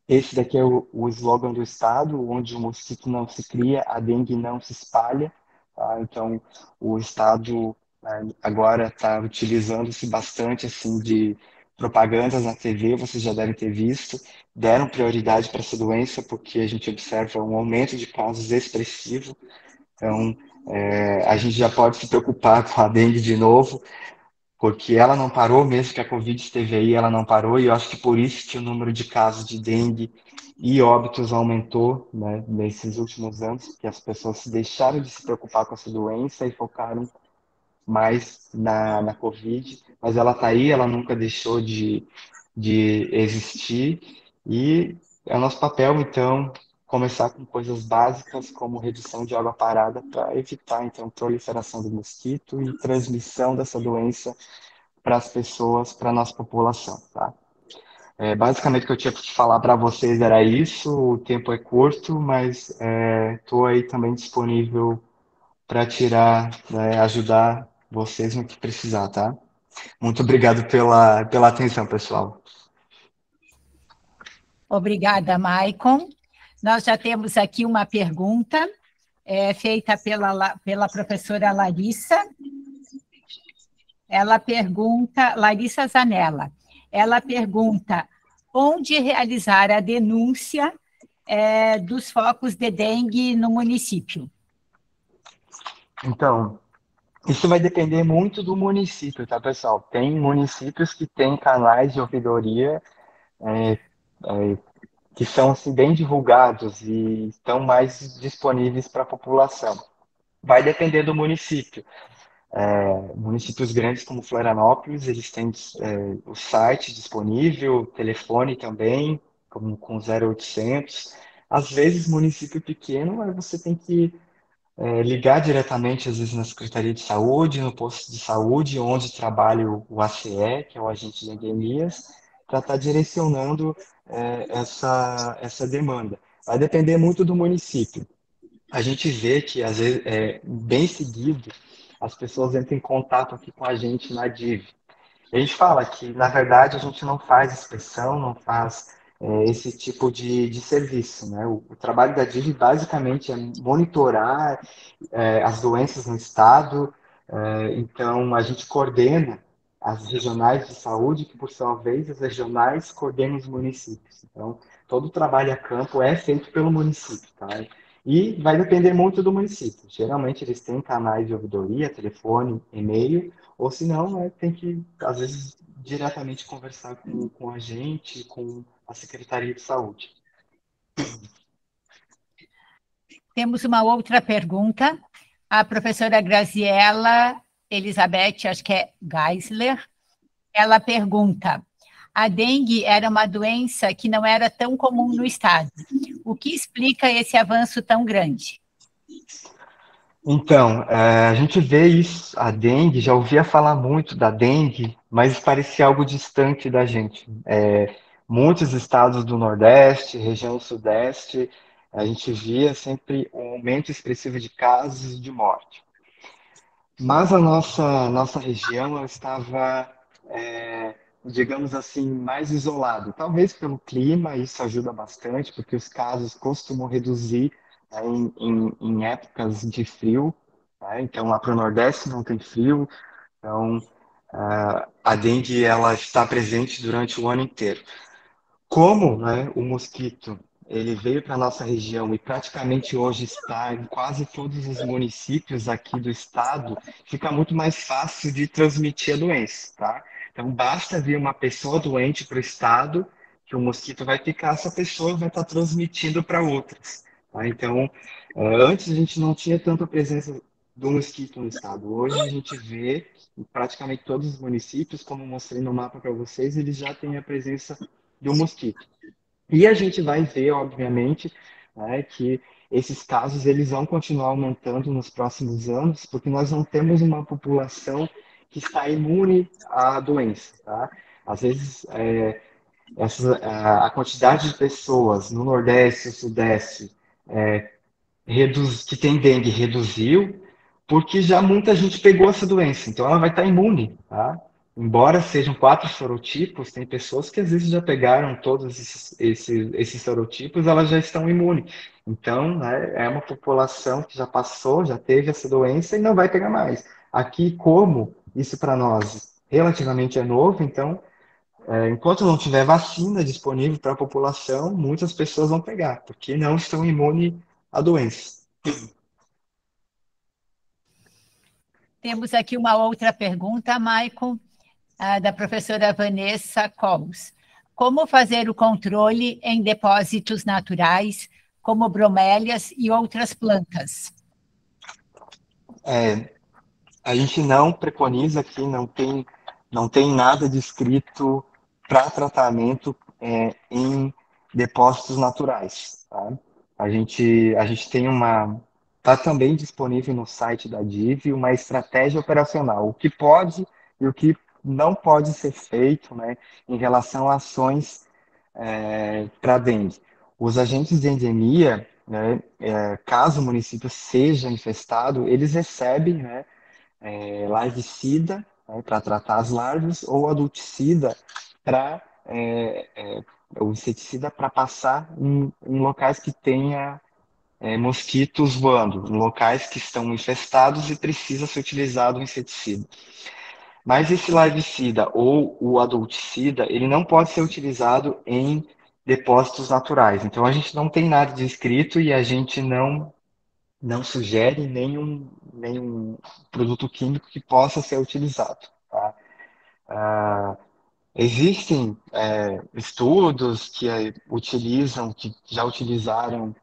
Esse daqui é o slogan do estado, onde o mosquito não se cria, a dengue não se espalha. Tá? Então, o estado agora está utilizando-se bastante assim de propagandas na TV, vocês já devem ter visto, deram prioridade para essa doença porque a gente observa um aumento de casos expressivo. Então, a gente já pode se preocupar com a dengue de novo, porque ela não parou, mesmo que a Covid esteve aí, ela não parou, e eu acho que por isso que o número de casos de dengue e óbitos aumentou, né, nesses últimos anos, porque as pessoas se deixaram de se preocupar com essa doença e focaram mais na Covid, mas ela está aí, ela nunca deixou de existir, e é o nosso papel, então, começar com coisas básicas, como redução de água parada, para evitar, então, proliferação do mosquito e transmissão dessa doença para as pessoas, para a nossa população, tá? Basicamente, o que eu tinha que falar para vocês era isso, o tempo é curto, mas estou aí também disponível para tirar, ajudar vocês no que precisar, tá? Muito obrigado pela atenção, pessoal. Obrigada, Maicon. Nós já temos aqui uma pergunta feita pela professora Larissa. Ela pergunta, Larissa Zanella, ela pergunta onde realizar a denúncia dos focos de dengue no município. Então, isso vai depender muito do município, tá, pessoal? Tem municípios que têm canais de ouvidoria que são assim, bem divulgados e estão mais disponíveis para a população. Vai depender do município. Municípios grandes como Florianópolis, eles têm o site disponível, telefone também, com 0800. Às vezes, município pequeno, você tem que ligar diretamente, às vezes, na Secretaria de Saúde, no posto de saúde, onde trabalha o ACE, que é o agente de endemias, para estar direcionando essa demanda. Vai depender muito do município. A gente vê que, às vezes, bem seguido, as pessoas entram em contato aqui com a gente na DIV. A gente fala que, na verdade, a gente não faz inspeção, não faz esse tipo de serviço, né? O trabalho da DIV, basicamente, é monitorar as doenças no estado. Então, a gente coordena as regionais de saúde, que, por sua vez, as regionais coordenam os municípios. Então, todo o trabalho a campo é feito pelo município, tá? E vai depender muito do município. Geralmente, eles têm canais de ouvidoria, telefone, e-mail, ou se não, tem que, às vezes, diretamente conversar com a gente, com a Secretaria de Saúde. Temos uma outra pergunta. A professora Graziella Elizabeth, acho que é Geisler, ela pergunta: a dengue era uma doença que não era tão comum no estado. O que explica esse avanço tão grande? Então, a gente vê isso, a dengue, já ouvia falar muito da dengue, mas parecia algo distante da gente. Muitos estados do Nordeste, região Sudeste, a gente via sempre um aumento expressivo de casos e de morte. Mas a nossa região ela estava, digamos assim, mais isolada. Talvez pelo clima, isso ajuda bastante, porque os casos costumam reduzir em épocas de frio. Tá? Então, lá para o Nordeste não tem frio, então a dengue ela está presente durante o ano inteiro. Como, né, o mosquito ele veio para a nossa região e praticamente hoje está em quase todos os municípios aqui do estado, fica muito mais fácil de transmitir a doença, tá? Então, basta vir uma pessoa doente para o estado, que o mosquito vai ficar, essa pessoa vai estar transmitindo para outras, tá? Então, antes a gente não tinha tanta presença do mosquito no estado. Hoje a gente vê em praticamente todos os municípios, como eu mostrei no mapa para vocês, eles já têm a presença do mosquito. E a gente vai ver, obviamente, né, que esses casos eles vão continuar aumentando nos próximos anos, porque nós não temos uma população que está imune à doença. Tá? Às vezes, a quantidade de pessoas no Nordeste e Sudeste que tem dengue reduziu, porque já muita gente pegou essa doença, então ela vai estar imune, tá? Embora sejam 4 sorotipos, tem pessoas que às vezes já pegaram todos esses sorotipos, elas já estão imunes. Então, né, é uma população que já passou, já teve essa doença e não vai pegar mais. Aqui, como isso para nós relativamente é novo, então, enquanto não tiver vacina disponível para a população, muitas pessoas vão pegar, porque não estão imunes à doença. Temos aqui uma outra pergunta, Maicon, da professora Vanessa Coles. Como fazer o controle em depósitos naturais, como bromélias e outras plantas? A gente não preconiza aqui, não tem nada descrito para tratamento em depósitos naturais. Tá? A gente tem está também disponível no site da DIV uma estratégia operacional, o que pode e o que não pode ser feito, né, em relação a ações para dengue. Os agentes de endemia, né, caso o município seja infestado, eles recebem, né, larvicida, né, para tratar as larvas, ou adulticida para o inseticida para passar em locais que tenha mosquitos voando, em locais que estão infestados e precisa ser utilizado o inseticida. Mas esse larvicida ou o adulticida, ele não pode ser utilizado em depósitos naturais. Então a gente não tem nada descrito e a gente não sugere nenhum produto químico que possa ser utilizado. Tá? Existem estudos que que já utilizaram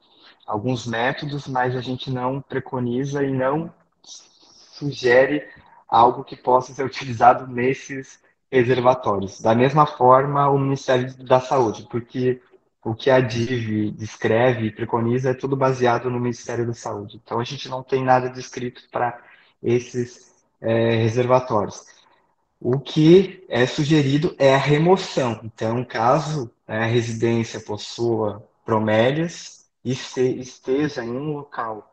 alguns métodos, mas a gente não preconiza e não sugere algo que possa ser utilizado nesses reservatórios. Da mesma forma, o Ministério da Saúde, porque o que a DIV descreve e preconiza é tudo baseado no Ministério da Saúde. Então, a gente não tem nada descrito para esses reservatórios. O que é sugerido é a remoção. Então, caso a residência possua bromélias e esteja em um local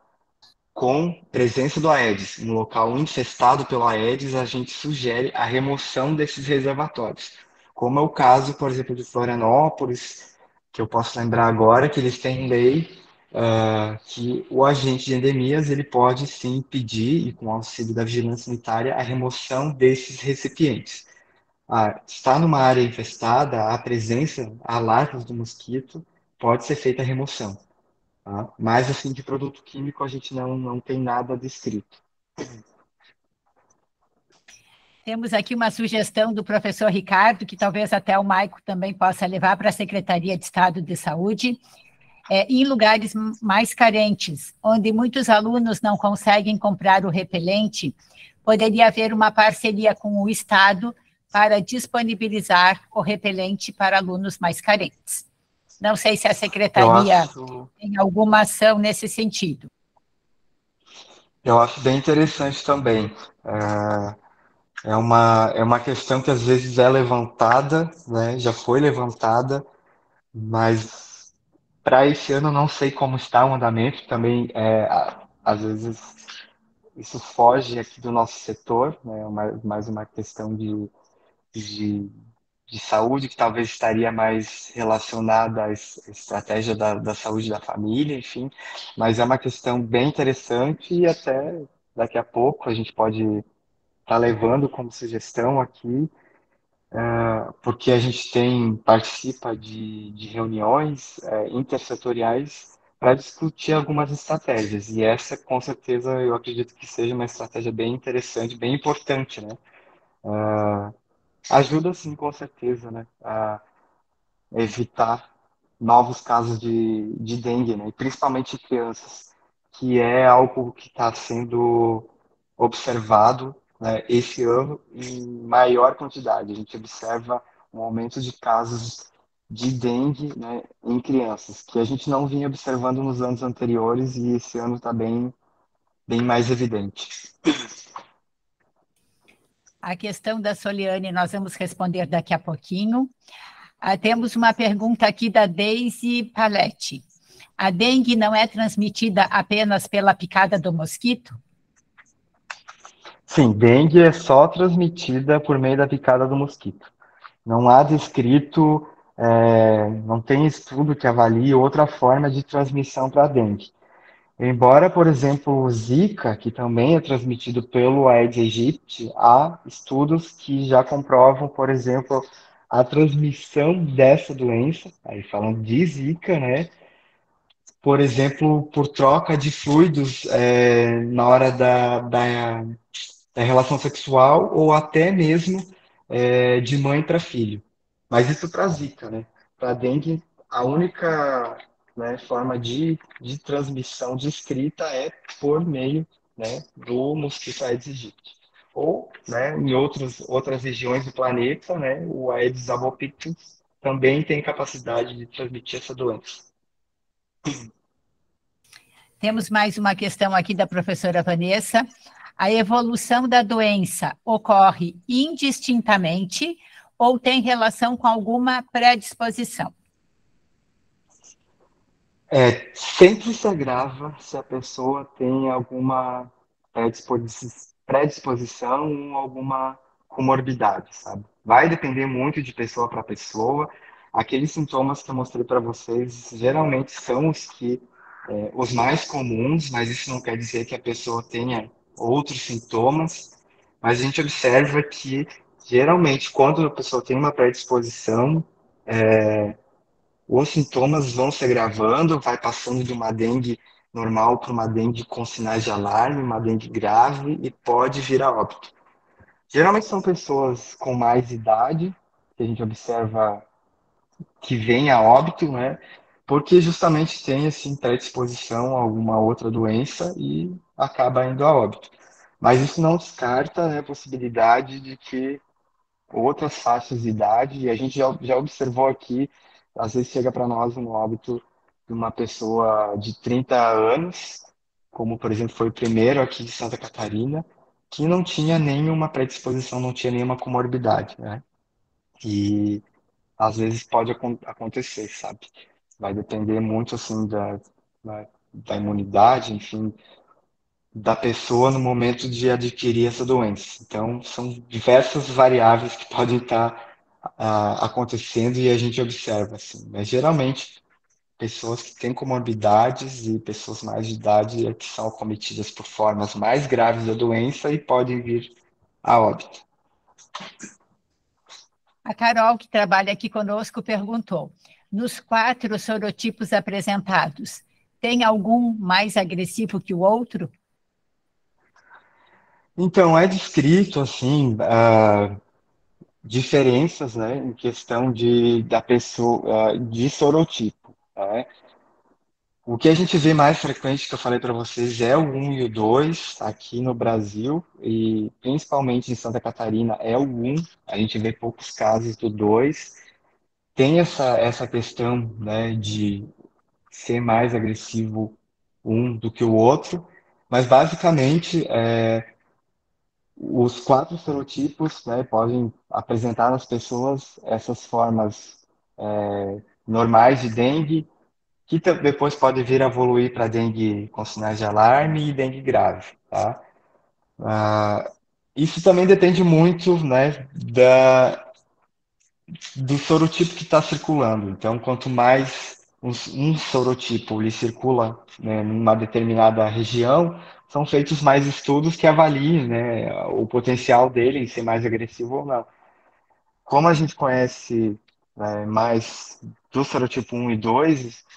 com presença do Aedes, um local infestado pelo Aedes, a gente sugere a remoção desses reservatórios. Como é o caso, por exemplo, de Florianópolis, que eu posso lembrar agora, que eles têm lei que o agente de endemias ele pode sim pedir, e com auxílio da vigilância sanitária, a remoção desses recipientes. Está numa área infestada, a presença, a larvas do mosquito, pode ser feita a remoção. Tá? Mas, assim, de produto químico, a gente não tem nada descrito. Temos aqui uma sugestão do professor Ricardo, que talvez até o Maico também possa levar para a Secretaria de Estado de Saúde. Em lugares mais carentes, onde muitos alunos não conseguem comprar o repelente, poderia haver uma parceria com o Estado para disponibilizar o repelente para alunos mais carentes. Não sei se a secretaria tem alguma ação nesse sentido. Eu acho bem interessante também. É uma questão que às vezes é levantada, né? Já foi levantada, mas para esse ano não sei como está o andamento. Também, às vezes, isso foge aqui do nosso setor, né? Mais uma questão de, de saúde, que talvez estaria mais relacionada à estratégia da saúde da família, enfim. Mas é uma questão bem interessante e até daqui a pouco a gente pode estar levando como sugestão aqui, porque a gente participa de reuniões intersetoriais para discutir algumas estratégias. E essa, com certeza, eu acredito que seja uma estratégia bem interessante, bem importante, né? Ajuda, sim, com certeza, né? A evitar novos casos de dengue, né? E principalmente em crianças, que é algo que está sendo observado, né, esse ano em maior quantidade. A gente observa um aumento de casos de dengue, né, em crianças, que a gente não vinha observando nos anos anteriores e esse ano está bem mais evidente. A questão da Soliane nós vamos responder daqui a pouquinho. Temos uma pergunta aqui da Deise Paletti. A dengue não é transmitida apenas pela picada do mosquito? Sim, dengue é só transmitida por meio da picada do mosquito. Não há descrito, não tem estudo que avalie outra forma de transmissão para a dengue. Embora, por exemplo, o Zika, que também é transmitido pelo Aedes aegypti, há estudos que já comprovam, por exemplo, a transmissão dessa doença, aí falando de Zika, né? Por exemplo, por troca de fluidos na hora da relação sexual ou até mesmo de mãe para filho. Mas isso para Zika, né? Para dengue, a única, né, forma de transmissão descrita é por meio, né, do mosquito Aedes aegypti. Ou, né, em outras regiões do planeta, né, o Aedes albopictus também tem capacidade de transmitir essa doença. Temos mais uma questão aqui da professora Vanessa. A evolução da doença ocorre indistintamente ou tem relação com alguma predisposição? Sempre se agrava se a pessoa tem alguma predisposição ou alguma comorbidade, sabe? Vai depender muito de pessoa para pessoa. Aqueles sintomas que eu mostrei para vocês geralmente são os mais comuns, mas isso não quer dizer que a pessoa tenha outros sintomas. Mas a gente observa que geralmente quando a pessoa tem uma predisposição, os sintomas vão se agravando, vai passando de uma dengue normal para uma dengue com sinais de alarme, uma dengue grave e pode vir a óbito. Geralmente são pessoas com mais idade, que a gente observa que vem a óbito, né? Porque justamente tem assim predisposição a alguma outra doença e acaba indo a óbito. Mas isso não descarta, né, a possibilidade de que outras faixas de idade, e a gente já observou aqui, às vezes chega para nós um óbito de uma pessoa de 30 anos, como por exemplo foi o primeiro aqui de Santa Catarina, que não tinha nenhuma predisposição, não tinha nenhuma comorbidade, né? E às vezes pode acontecer, sabe? Vai depender muito assim da imunidade, enfim, da pessoa no momento de adquirir essa doença. Então, são diversas variáveis que podem estar acontecendo e a gente observa, assim. Mas, geralmente, pessoas que têm comorbidades e pessoas mais de idade é que são acometidas por formas mais graves da doença e podem vir a óbito. A Carol, que trabalha aqui conosco, perguntou: nos 4 sorotipos apresentados, tem algum mais agressivo que o outro? Então, é descrito, assim, diferenças, né, em questão da pessoa, de sorotipo, né? O que a gente vê mais frequente, que eu falei para vocês, é o 1 e o 2 aqui no Brasil, e principalmente em Santa Catarina é o 1, a gente vê poucos casos do 2. Tem essa questão, né, de ser mais agressivo um do que o outro, mas basicamente os quatro serotipos, né, podem apresentar nas pessoas essas formas normais de dengue, que depois pode vir a evoluir para dengue com sinais de alarme e dengue grave, tá? Isso também depende muito, né, do sorotipo que está circulando. Então, quanto mais um sorotipo ele circula, né, numa determinada região, são feitos mais estudos que avaliem, né, o potencial dele em ser mais agressivo ou não. Como a gente conhece mais do sorotipo 1 e 2,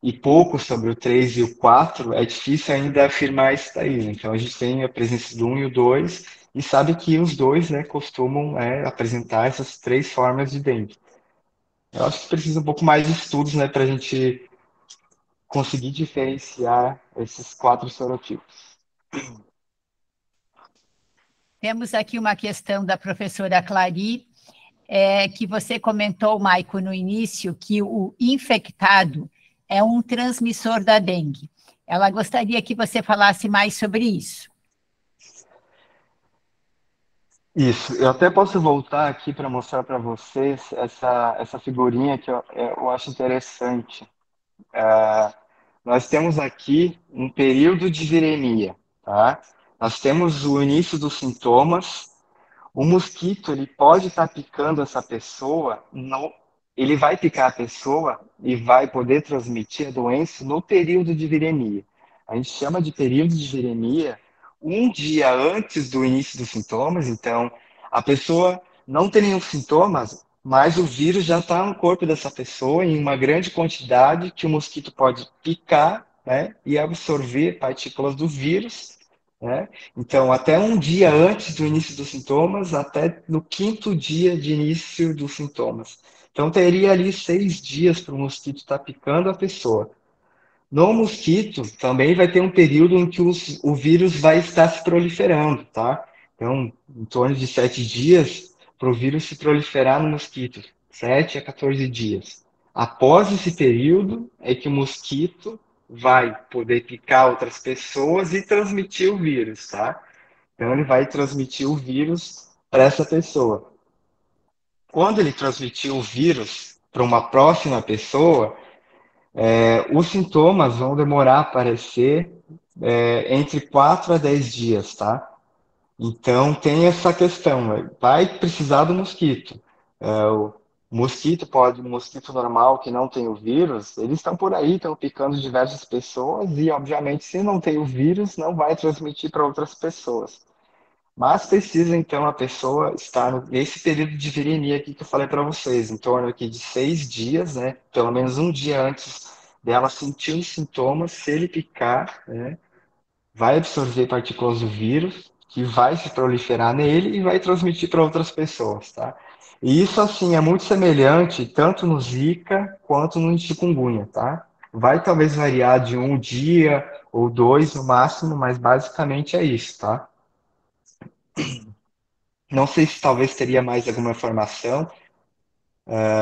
e pouco sobre o 3 e o 4, é difícil ainda afirmar isso daí. Então, a gente tem a presença do 1 e o 2, e sabe que os dois, né, costumam apresentar essas três formas de dengue. Eu acho que precisa um pouco mais de estudos, né, para a gente conseguir diferenciar esses quatro serotipos. Temos aqui uma questão da professora Clary, que você comentou, Maico, no início, que o infectado é um transmissor da dengue. Ela gostaria que você falasse mais sobre isso. Isso, eu até posso voltar aqui para mostrar para vocês essa figurinha que eu acho interessante. Nós temos aqui um período de viremia, tá? Nós temos o início dos sintomas. O mosquito, ele pode estar picando essa pessoa, ele vai picar a pessoa e vai poder transmitir a doença no período de viremia. A gente chama de período de viremia um dia antes do início dos sintomas, então a pessoa não tem nenhum sintomas, mas o vírus já está no corpo dessa pessoa em uma grande quantidade que o mosquito pode picar, né, e absorver partículas do vírus, né? Então, até um dia antes do início dos sintomas, até no quinto dia de início dos sintomas. Então, teria ali 6 dias para o mosquito estar picando a pessoa. No mosquito, também vai ter um período em que o vírus vai estar se proliferando, tá? Então, em torno de 7 dias para o vírus se proliferar no mosquito. 7 a 14 dias. Após esse período, é que o mosquito vai poder picar outras pessoas e transmitir o vírus, tá? Então, ele vai transmitir o vírus para essa pessoa. Quando ele transmitir o vírus para uma próxima pessoa, os sintomas vão demorar a aparecer entre 4 a 10 dias, tá? Então, tem essa questão, vai precisar do mosquito. O mosquito normal que não tem o vírus, eles estão por aí, estão picando diversas pessoas e, obviamente, se não tem o vírus, não vai transmitir para outras pessoas. Mas precisa, então, a pessoa estar nesse período de viremia aqui que eu falei para vocês, em torno aqui de 6 dias, né? Pelo menos um dia antes dela sentir os sintomas, se ele picar, né, vai absorver partículas do vírus, que vai se proliferar nele e vai transmitir para outras pessoas, tá? E isso, assim, é muito semelhante tanto no Zika quanto no chikungunya, tá? Vai talvez variar de um dia ou dois no máximo, mas basicamente é isso, tá? Não sei se talvez teria mais alguma informação,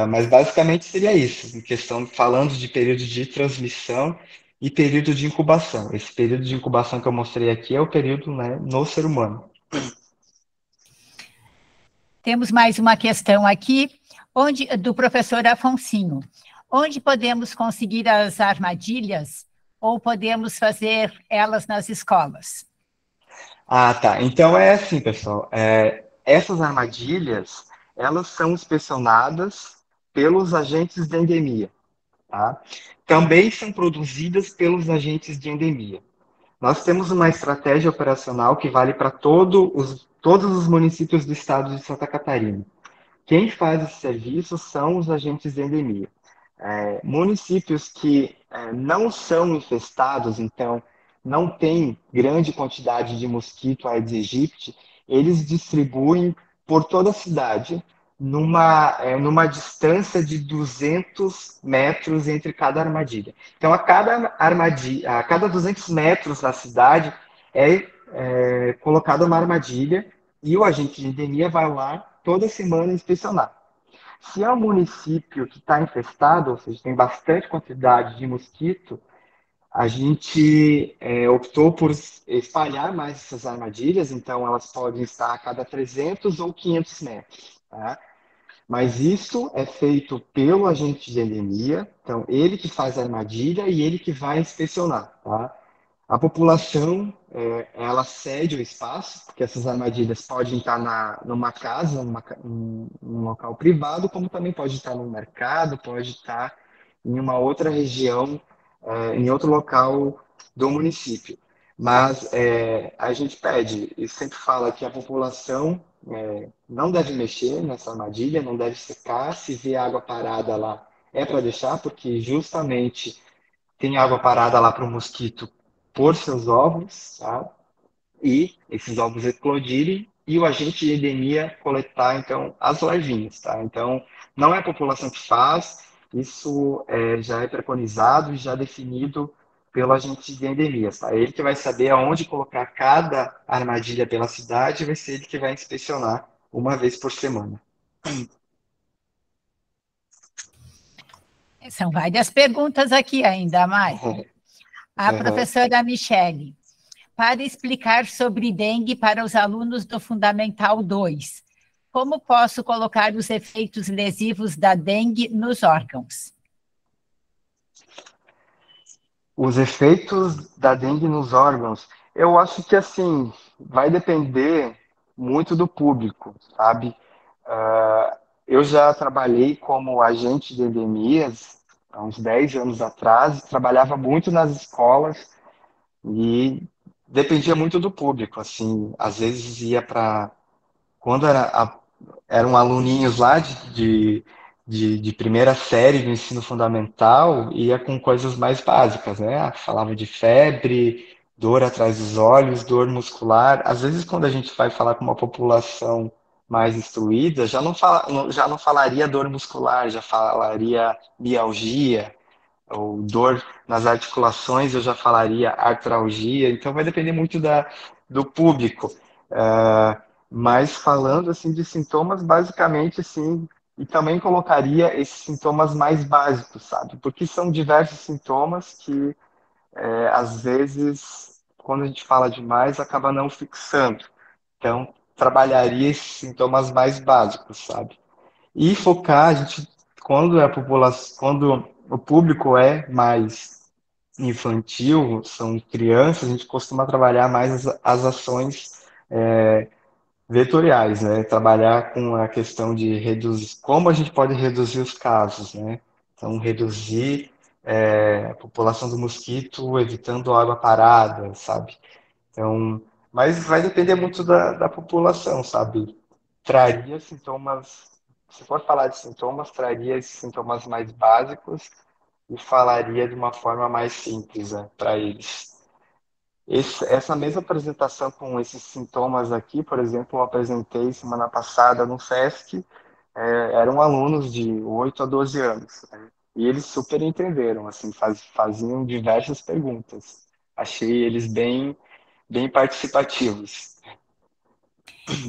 mas basicamente seria isso, em questão falando de período de transmissão e período de incubação. Esse período de incubação que eu mostrei aqui é o período, né, no ser humano. Temos mais uma questão aqui, do professor Afonsinho. Onde podemos conseguir as armadilhas ou podemos fazer elas nas escolas? Ah, tá. Então é assim, pessoal. Essas armadilhas, elas são inspecionadas pelos agentes de endemia, tá? Também são produzidas pelos agentes de endemia. Nós temos uma estratégia operacional que vale para todos os municípios do estado de Santa Catarina. Quem faz esse serviço são os agentes de endemia. Municípios que não são infestados, então não tem grande quantidade de mosquito Aedes aegypti, eles distribuem por toda a cidade numa distância de 200 metros entre cada armadilha. Então, a cada 200 metros na cidade é colocada uma armadilha e o agente de endemia vai lá toda semana inspecionar. Se é um município que está infestado, ou seja, tem bastante quantidade de mosquito, a gente optou por espalhar mais essas armadilhas, então elas podem estar a cada 300 ou 500 metros. Tá? Mas isso é feito pelo agente de endemia, então ele que faz a armadilha e ele que vai inspecionar. Tá? A população, ela cede o espaço, porque essas armadilhas podem estar numa casa, num local privado, como também pode estar no mercado, pode estar em uma outra região, em outro local do município. Mas a gente pede e sempre fala que a população não deve mexer nessa armadilha, não deve secar, se vê água parada lá, é para deixar, porque justamente tem água parada lá para o mosquito pôr seus ovos, tá? E esses ovos eclodirem e o agente de endemia coletar, então, as larvinhas, tá? Então, não é a população que faz, isso já é preconizado e já definido pelo agente de endemias, tá? Ele que vai saber aonde colocar cada armadilha pela cidade, vai ser ele que vai inspecionar uma vez por semana. São várias perguntas aqui ainda, Mai. A professora Michele, para explicar sobre dengue para os alunos do Fundamental 2, como posso colocar os efeitos lesivos da dengue nos órgãos? Os efeitos da dengue nos órgãos, eu acho que assim vai depender muito do público, sabe? Eu já trabalhei como agente de endemias há uns 10 anos atrás, trabalhava muito nas escolas e dependia muito do público, assim, às vezes ia para quando eram aluninhos lá de primeira série do ensino fundamental, ia com coisas mais básicas, né? Falava de febre, dor atrás dos olhos, dor muscular. Às vezes, quando a gente vai falar com uma população mais instruída, já não falaria dor muscular, já falaria mialgia, ou dor nas articulações, eu já falaria artralgia, então vai depender muito do público. Mas falando assim de sintomas, basicamente sim, e também colocaria esses sintomas mais básicos, sabe? Porque são diversos sintomas que às vezes, quando a gente fala demais, acaba não fixando. Então, trabalharia esses sintomas mais básicos, sabe? E focar, a gente, quando o público é mais infantil, são crianças, a gente costuma trabalhar mais as ações vetoriais, né? Trabalhar com a questão de reduzir, como a gente pode reduzir os casos, né? Então, reduzir a população do mosquito evitando água parada, sabe? Então, mas vai depender muito da população, sabe? Traria sintomas, se for falar de sintomas, traria esses sintomas mais básicos e falaria de uma forma mais simples, né, para eles. Essa mesma apresentação com esses sintomas aqui, por exemplo, eu apresentei semana passada no FESC, eram alunos de 8 a 12 anos, né? E eles super entenderam, assim, faziam diversas perguntas. Achei eles bem participativos.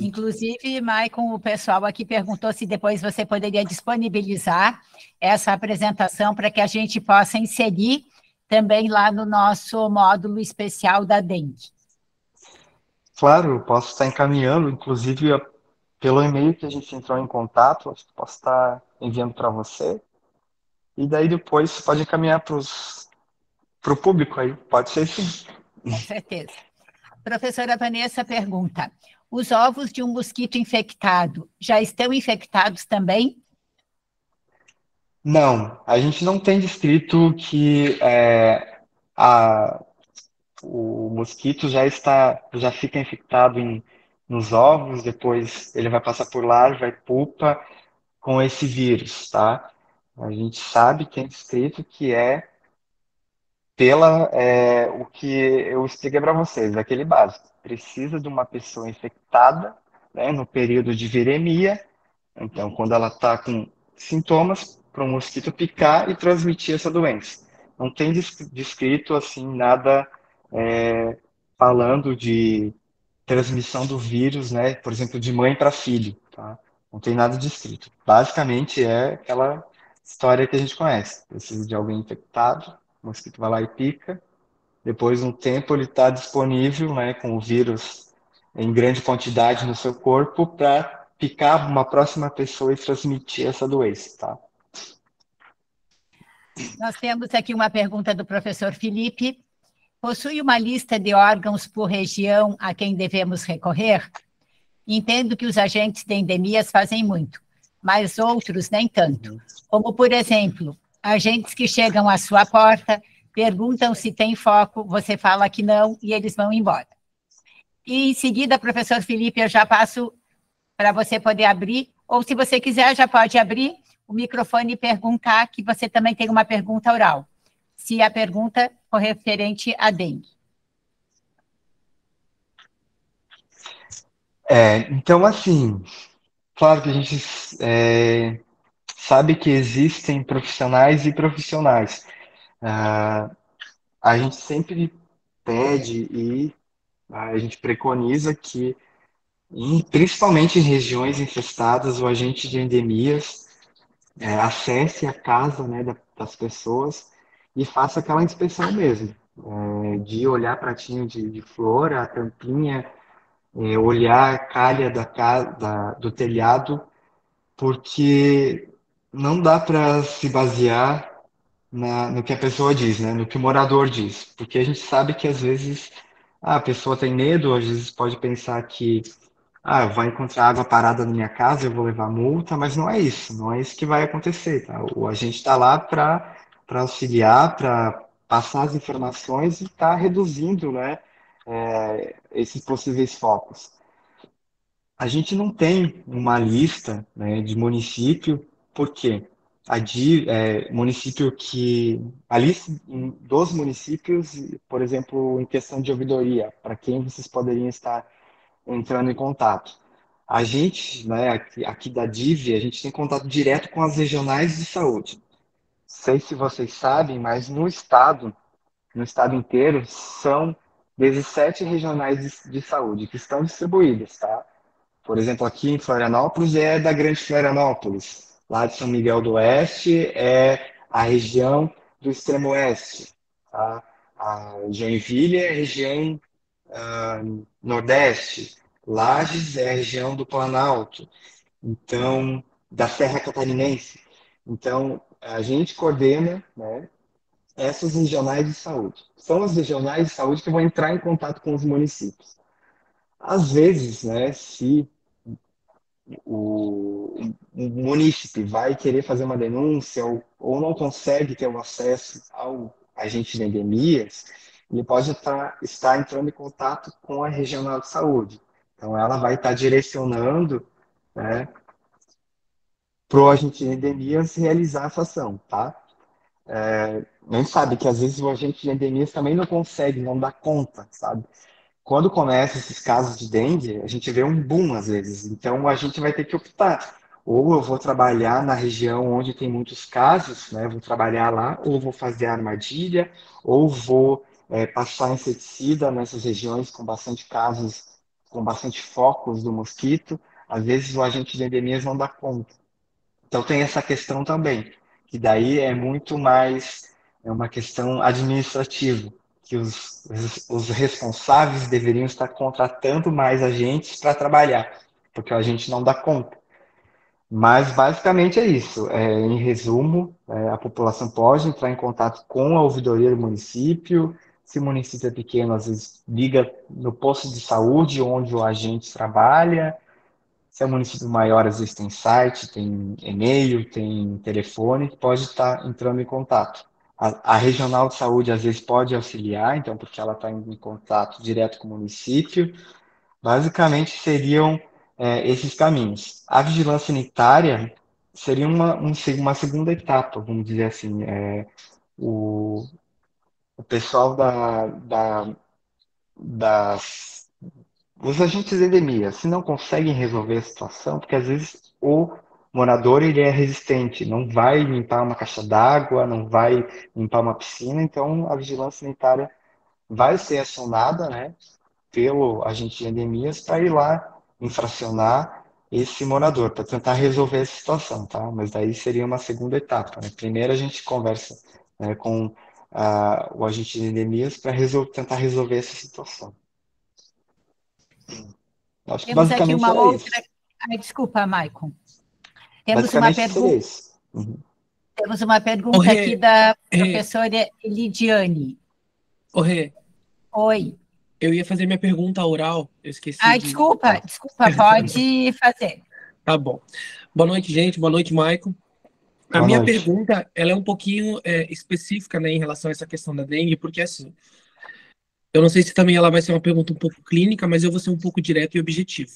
Inclusive, Maicon, o pessoal aqui perguntou se depois você poderia disponibilizar essa apresentação para que a gente possa inserir também lá no nosso módulo especial da dengue. Claro, eu posso estar encaminhando, inclusive pelo e-mail que a gente entrou em contato, acho que posso estar enviando para você. E daí depois você pode encaminhar para o público aí, pode ser sim. Com certeza. Professora Vanessa pergunta: os ovos de um mosquito infectado já estão infectados também? Não, a gente não tem descrito que a, o mosquito já fica infectado nos ovos, depois ele vai passar por larva e pupa com esse vírus, tá? A gente sabe, tem descrito que o que eu expliquei para vocês, aquele básico. Precisa de uma pessoa infectada, né, no período de viremia, Então, quando ela está com sintomas, para um mosquito picar e transmitir essa doença. Não tem descrito assim nada falando de transmissão do vírus, né? Por exemplo, de mãe para filho, tá? Não tem nada descrito. Basicamente é aquela história que a gente conhece. Precisa de alguém infectado, o mosquito vai lá e pica. Depois de um tempo ele está disponível, né, com o vírus em grande quantidade no seu corpo para picar uma próxima pessoa e transmitir essa doença, tá? Nós temos aqui uma pergunta do professor Felipe. Possui uma lista de órgãos por região a quem devemos recorrer? Entendo que os agentes de endemias fazem muito, mas outros nem tanto. Como, por exemplo, agentes que chegam à sua porta, perguntam se tem foco, você fala que não e eles vão embora. E em seguida, professor Felipe, eu já passo para você poder abrir, ou se você quiser, já pode abrir o microfone e perguntar, que você também tem uma pergunta oral, se a pergunta for referente à dengue. Então, assim, claro que a gente sabe que existem profissionais e profissionais. A gente sempre pede e a gente preconiza que, principalmente em regiões infestadas, o agente de endemias acesse a casa, né, das pessoas e faça aquela inspeção mesmo, de olhar pratinho de flor, a tampinha, olhar a calha do telhado, porque não dá para se basear no que a pessoa diz, né, no que o morador diz, porque a gente sabe que às vezes a pessoa tem medo, às vezes pode pensar que vai encontrar água parada na minha casa, eu vou levar multa, mas não é isso, não é isso que vai acontecer, tá? A gente está lá para auxiliar, para passar as informações e estar reduzindo, né, esses possíveis focos. A gente não tem uma lista, né, de município, por quê? Município que. A lista dos municípios, por exemplo, em questão de ouvidoria, para quem vocês poderiam estar entrando em contato. A gente, né, aqui da DIV, a gente tem contato direto com as regionais de saúde. Não sei se vocês sabem, mas no estado inteiro, são 17 regionais de saúde que estão distribuídas, tá? Por exemplo, aqui em Florianópolis é da Grande Florianópolis. Lá de São Miguel do Oeste é a região do Extremo Oeste. Tá? A Joinville é a região Nordeste. Lages é a região do Planalto. Então, da Serra Catarinense. Então, a gente coordena, né, essas regionais de saúde. São as regionais de saúde que vão entrar em contato com os municípios. Às vezes, né, se o munícipe vai querer fazer uma denúncia ou não consegue ter o acesso ao agente de endemias, ele pode estar entrando em contato com a regional de saúde. Então, ela vai estar direcionando, né, para o agente de endemias realizar essa ação, tá? A gente sabe que às vezes o agente de endemias também não consegue, não dá conta, sabe? Quando começa esses casos de dengue, a gente vê um boom às vezes. Então a gente vai ter que optar. Ou eu vou trabalhar na região onde tem muitos casos, né? Vou trabalhar lá, ou vou fazer armadilha, ou vou passar inseticida nessas regiões com bastante casos, com bastante focos do mosquito. Às vezes o agente de endemias não dá conta. Então tem essa questão também, que daí é muito mais uma questão administrativa, que os responsáveis deveriam estar contratando mais agentes para trabalhar, porque a gente não dá conta. Mas basicamente é isso. Em resumo, a população pode entrar em contato com a ouvidoria do município. Se o município é pequeno, às vezes liga no posto de saúde onde o agente trabalha. Se é um município maior, às vezes tem site, tem e-mail, tem telefone, que pode estar entrando em contato. A regional de saúde, às vezes, pode auxiliar, então, porque ela está em contato direto com o município. Basicamente, seriam esses caminhos. A vigilância sanitária seria uma segunda etapa, vamos dizer assim. O pessoal das os agentes de endemia, se não conseguem resolver a situação, porque às vezes o morador ele é resistente, não vai limpar uma caixa d'água, não vai limpar uma piscina, então a vigilância sanitária vai ser acionada, né, pelo agente de endemias para ir lá infracionar esse morador, para tentar resolver essa situação, tá? Mas daí seria uma segunda etapa, né? Primeiro a gente conversa, né, com o agente de endemias para tentar resolver essa situação. Acho que Temos aqui basicamente uma era outra. isso. Ai, desculpa, Maicon. Temos uma Basicamente seria pergunta. isso. Uhum. Temos uma Ô, pergunta aqui Rê, da Rê, professora Lidiane. ô, Rê, Oi. eu ia fazer minha pergunta oral, eu esqueci Ai, de. desculpa, pode fazer. Tá bom. Boa noite, gente. Boa noite, Maicon. A Boa minha noite. pergunta, ela é um pouquinho específica, né, em relação a essa questão da dengue, porque assim, eu não sei se também ela vai ser uma pergunta um pouco clínica, mas eu vou ser um pouco direto e objetivo.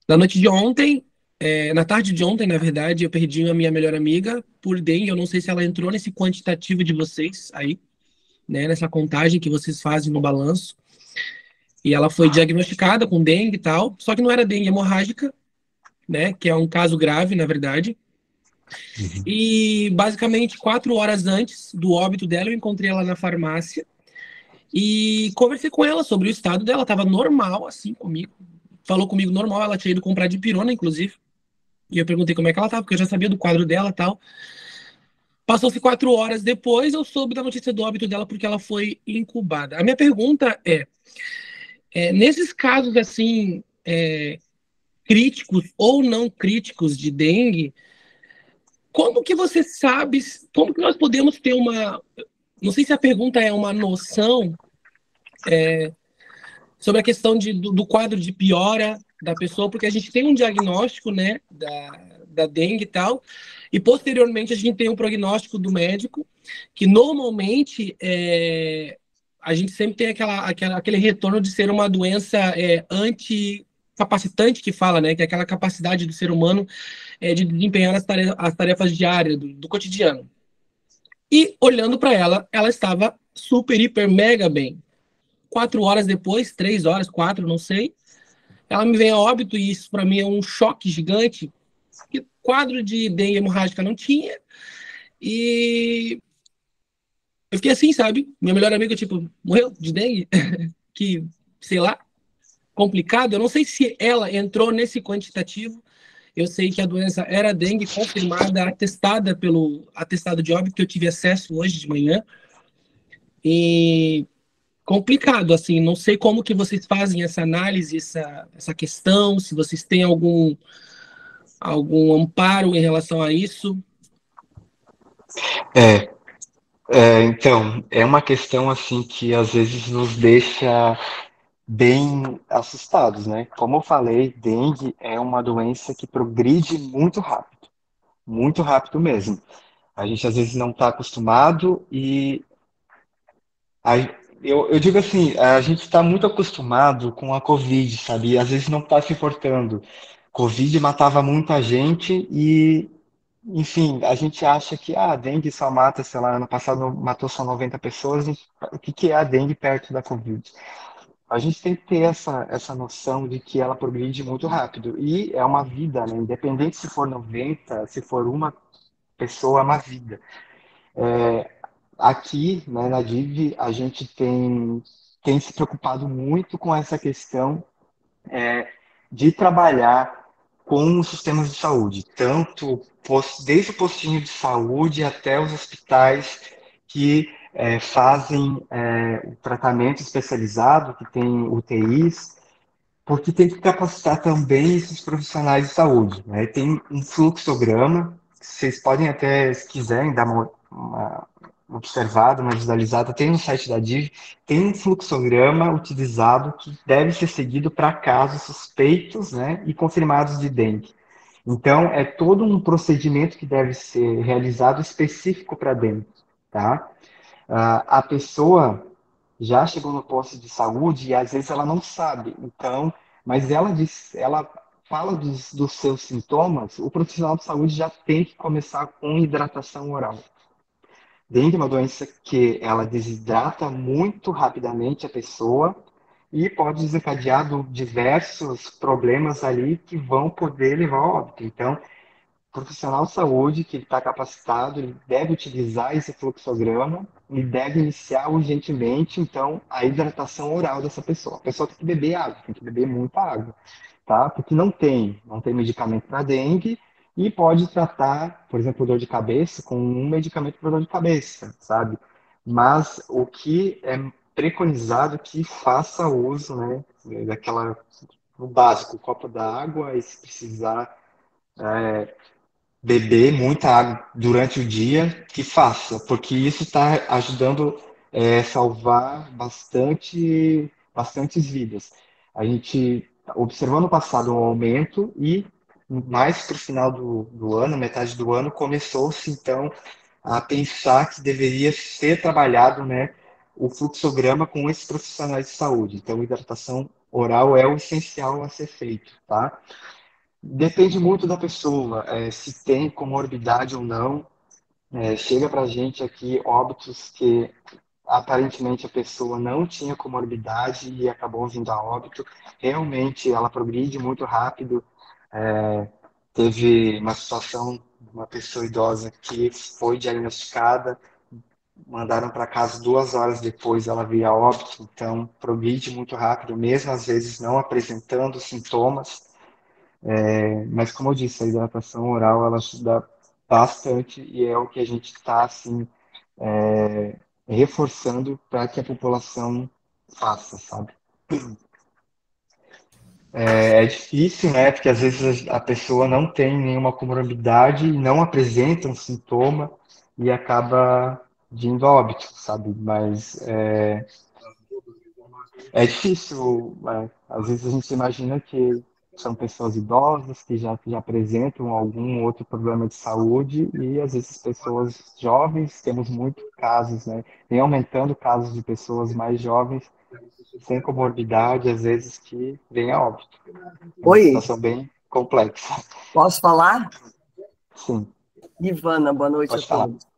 Na noite de ontem, na tarde de ontem, na verdade, eu perdi a minha melhor amiga por dengue. Eu não sei se ela entrou nesse quantitativo de vocês aí, né, nessa contagem que vocês fazem no balanço. E ela foi diagnosticada com dengue e tal, só que não era dengue hemorrágica, né, que é um caso grave, na verdade. Uhum. E basicamente 4 horas antes do óbito dela, eu encontrei ela na farmácia e conversei com ela sobre o estado dela. Tava normal, assim, comigo. Falou comigo normal, ela tinha ido comprar dipirona, inclusive. E eu perguntei como é que ela tava, porque eu já sabia do quadro dela e tal. Passou-se 4 horas depois, eu soube da notícia do óbito dela porque ela foi incubada. A minha pergunta nesses casos, assim, críticos ou não críticos de dengue, como que você sabe, como que nós podemos ter uma, não sei se a pergunta é uma noção sobre a questão do quadro de piora da pessoa, porque a gente tem um diagnóstico, né, da dengue e tal, e posteriormente a gente tem um prognóstico do médico, que normalmente a gente sempre tem aquele retorno de ser uma doença anticapacitante que fala, né, que é aquela capacidade do ser humano de desempenhar as tarefas diárias do cotidiano. E olhando para ela, ela estava super, hiper, mega bem. 4 horas depois, 3 horas, 4, não sei, ela me vem a óbito e isso para mim é um choque gigante. Que quadro de dengue hemorrágica não tinha e eu fiquei assim, sabe? Minha melhor amiga, tipo, morreu de dengue, que, sei lá, complicado. Eu não sei se ela entrou nesse quantitativo. Eu sei que a doença era dengue confirmada, atestada pelo atestado de óbito que eu tive acesso hoje de manhã. E complicado, assim, não sei como que vocês fazem essa análise, essa questão, se vocês têm algum amparo em relação a isso. É, então, é uma questão assim que às vezes nos deixa bem assustados, né? Como eu falei, dengue é uma doença que progride muito rápido mesmo. A gente às vezes não está acostumado e a- eu digo assim, a gente está muito acostumado com a Covid, sabe? E às vezes não está se importando. Covid matava muita gente e, enfim, a gente acha que a dengue só mata, sei lá, ano passado matou só 90 pessoas. O que que é a dengue perto da Covid? A gente tem que ter essa noção de que ela progride muito rápido. E é uma vida, né? Independente se for 90, se for uma pessoa, é uma vida. Aqui, né, na DIV, a gente tem se preocupado muito com essa questão de trabalhar com os sistemas de saúde, tanto desde o postinho de saúde até os hospitais que fazem o tratamento especializado, que tem UTIs, porque tem que capacitar também esses profissionais de saúde, né? Tem um fluxograma, vocês podem até, se quiserem, dar uma observada, uma visualizada, tem no site da DIV, tem um fluxograma utilizado que deve ser seguido para casos suspeitos, né, e confirmados de dengue. Então, é todo um procedimento que deve ser realizado específico para dengue, tá? A pessoa já chegou no posto de saúde e às vezes ela não sabe. Então, mas ela fala dos seus sintomas, o profissional de saúde já tem que começar com hidratação oral. Dengue é uma doença que ela desidrata muito rapidamente a pessoa e pode desencadear diversos problemas ali que vão poder levar ao óbito. Então, profissional de saúde que está capacitado, ele deve utilizar esse fluxograma e deve iniciar urgentemente, então, a hidratação oral dessa pessoa. A pessoa tem que beber água, tem que beber muita água, tá? Porque não tem medicamento para dengue e pode tratar, por exemplo, dor de cabeça com um medicamento para dor de cabeça, sabe? Mas o que é preconizado que faça uso, né, o básico, o copo d'água e se precisar beber muita água durante o dia, que faça, porque isso está ajudando a salvar bastantes vidas. A gente observou no passado um aumento e mais para o final do ano, metade do ano, começou-se então a pensar que deveria ser trabalhado, né, o fluxograma com esses profissionais de saúde. Então, hidratação oral é o essencial a ser feito, tá? Depende muito da pessoa, se tem comorbidade ou não. Chega para a gente aqui óbitos que aparentemente a pessoa não tinha comorbidade e acabou vindo a óbito. Realmente ela progride muito rápido. Teve uma situação de uma pessoa idosa que foi diagnosticada, mandaram para casa 2 horas depois, ela veio a óbito. Então progride muito rápido, mesmo às vezes não apresentando sintomas. Mas como eu disse, a hidratação oral ela ajuda bastante e é o que a gente está assim reforçando para que a população faça, sabe? É difícil, né? Porque às vezes a pessoa não tem nenhuma comorbidade e não apresenta um sintoma e acaba vindo a óbito, sabe? Mas é difícil, às vezes a gente imagina que são pessoas idosas que já apresentam algum outro problema de saúde e às vezes pessoas jovens, temos muitos casos, né? Vem aumentando casos de pessoas mais jovens sem comorbidade, às vezes que vem a óbito. É uma Oi, situação bem complexa. posso falar? Sim, Ivana, boa noite a pode falar. todos.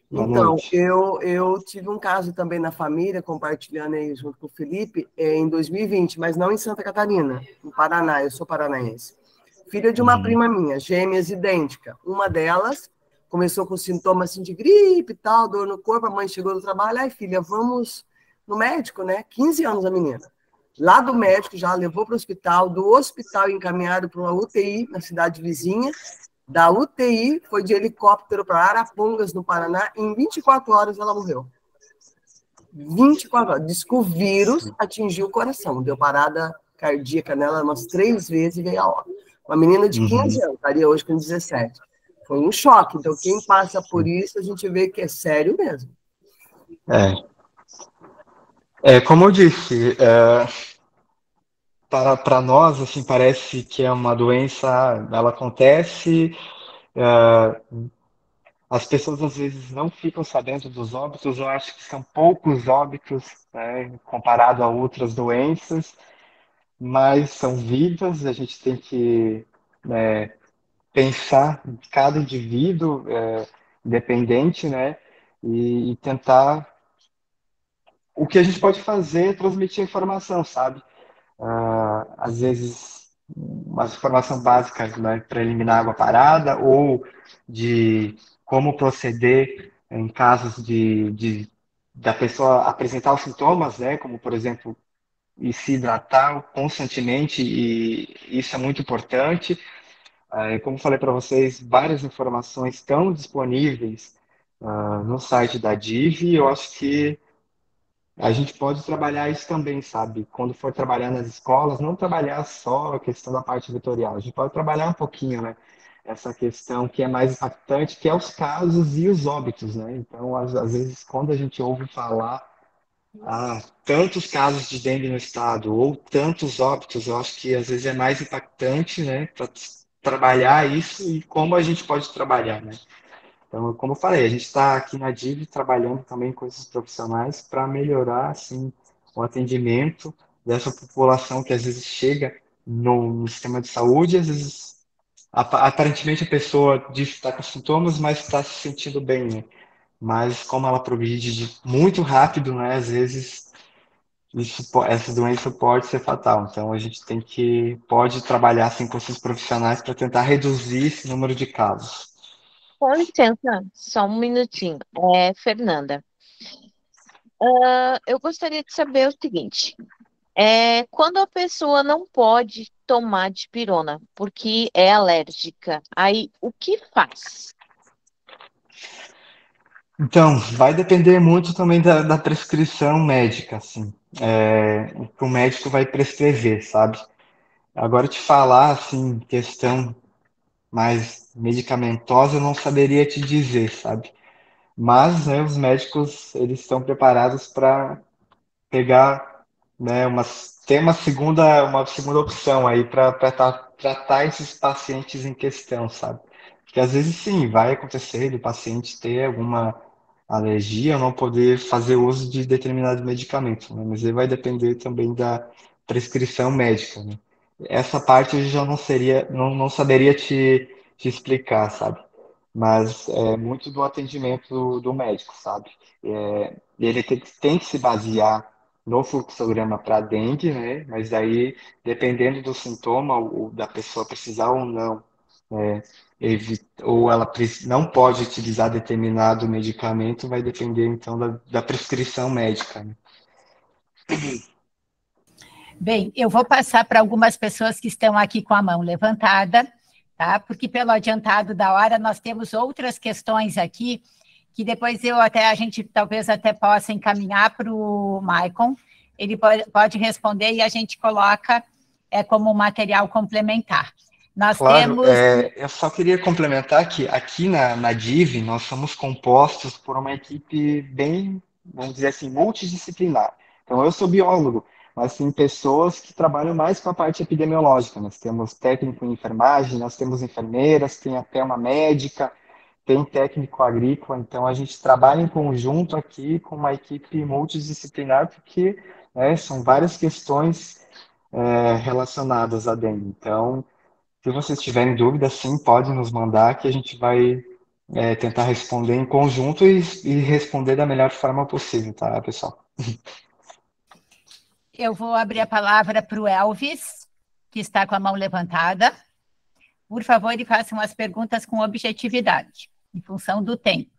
Boa Então, noite. eu tive um caso também na família, compartilhando aí junto com o Felipe, em 2020, mas não em Santa Catarina, no Paraná, eu sou paranaense. Filha de uma prima minha, gêmeas idêntica. Uma delas começou com sintomas assim, de gripe e tal, dor no corpo, a mãe chegou do trabalho, ai filha, vamos no médico, né? 15 anos a menina. Lá do médico já levou para o hospital, do hospital encaminhado para uma UTI na cidade vizinha, da UTI foi de helicóptero para Arapongas, no Paraná, em 24 horas ela morreu. 24 horas. Diz que o vírus atingiu o coração, deu parada cardíaca nela umas 3 vezes e veio a óbito. Uma menina de 15 anos, estaria hoje com 17. Foi um choque. Então, quem passa por isso, a gente vê que é sério mesmo. Como eu disse, para nós, assim, parece que é uma doença, ela acontece, as pessoas às vezes não ficam sabendo dos óbitos, eu acho que são poucos óbitos, né, comparado a outras doenças, mas são vidas, a gente tem que pensar em cada indivíduo independente, né, e tentar. O que a gente pode fazer é transmitir informação, sabe? Às vezes, uma informação básica, né, para eliminar água parada ou de como proceder em casos da pessoa apresentar os sintomas, né, como, por exemplo, e se hidratar constantemente, e isso é muito importante. Como falei para vocês, várias informações estão disponíveis no site da DIV, e eu acho que a gente pode trabalhar isso também, sabe? Quando for trabalhar nas escolas, não trabalhar só a questão da parte vetorial, a gente pode trabalhar um pouquinho, né? Essa questão que é mais impactante, que é os casos e os óbitos, né? Então, às vezes, quando a gente ouve falar tantos casos de dengue no estado ou tantos óbitos, eu acho que às vezes é mais impactante, né? Para trabalhar isso e como a gente pode trabalhar, né? Então, como eu falei, a gente está aqui na DIV trabalhando também com esses profissionais para melhorar assim, o atendimento dessa população que às vezes chega no sistema de saúde, às vezes aparentemente a pessoa diz que está com sintomas, mas está se sentindo bem, né? Mas como ela progride muito rápido, né? Às vezes essa doença pode ser fatal. Então, a gente pode trabalhar assim com esses profissionais para tentar reduzir esse número de casos. Com licença, só um minutinho. Fernanda, eu gostaria de saber o seguinte: quando a pessoa não pode tomar dipirona porque é alérgica, aí o que faz? Então, vai depender muito também da prescrição médica, assim, o que o médico vai prescrever, sabe? Agora, te falar, assim, questão mais medicamentosa, eu não saberia te dizer, sabe? Mas, né, os médicos, eles estão preparados para pegar, né, ter uma segunda opção aí para tratar esses pacientes em questão, sabe? Porque às vezes sim, vai acontecer do paciente ter alguma alergia ou não poder fazer uso de determinado medicamento, né? Mas aí vai depender também da prescrição médica, né? Essa parte eu já não saberia te explicar, sabe? Mas é muito do atendimento do médico, sabe? Ele tem que se basear no fluxograma para dengue, né? Mas daí, dependendo do sintoma, ou da pessoa precisar ou não, né? Ou ela não pode utilizar determinado medicamento, vai depender então da prescrição médica, né? Bem, eu vou passar para algumas pessoas que estão aqui com a mão levantada, tá? Porque pelo adiantado da hora nós temos outras questões aqui que depois a gente talvez até possa encaminhar para o Maicon. Ele pode responder e a gente coloca como material complementar. Nós Claro, temos... eu só queria complementar que aqui na DIV nós somos compostos por uma equipe bem, vamos dizer assim, multidisciplinar. Então, eu sou biólogo, mas tem pessoas que trabalham mais com a parte epidemiológica. Nós temos técnico em enfermagem, nós temos enfermeiras, tem até uma médica, tem técnico agrícola. Então, a gente trabalha em conjunto aqui com uma equipe multidisciplinar, porque são várias questões relacionadas à dengue. Então, se vocês tiverem dúvidas, sim, pode nos mandar que a gente vai tentar responder em conjunto e responder da melhor forma possível, tá, pessoal? Eu vou abrir a palavra para o Elvis, que está com a mão levantada. Por favor, e façam as perguntas com objetividade, em função do tempo.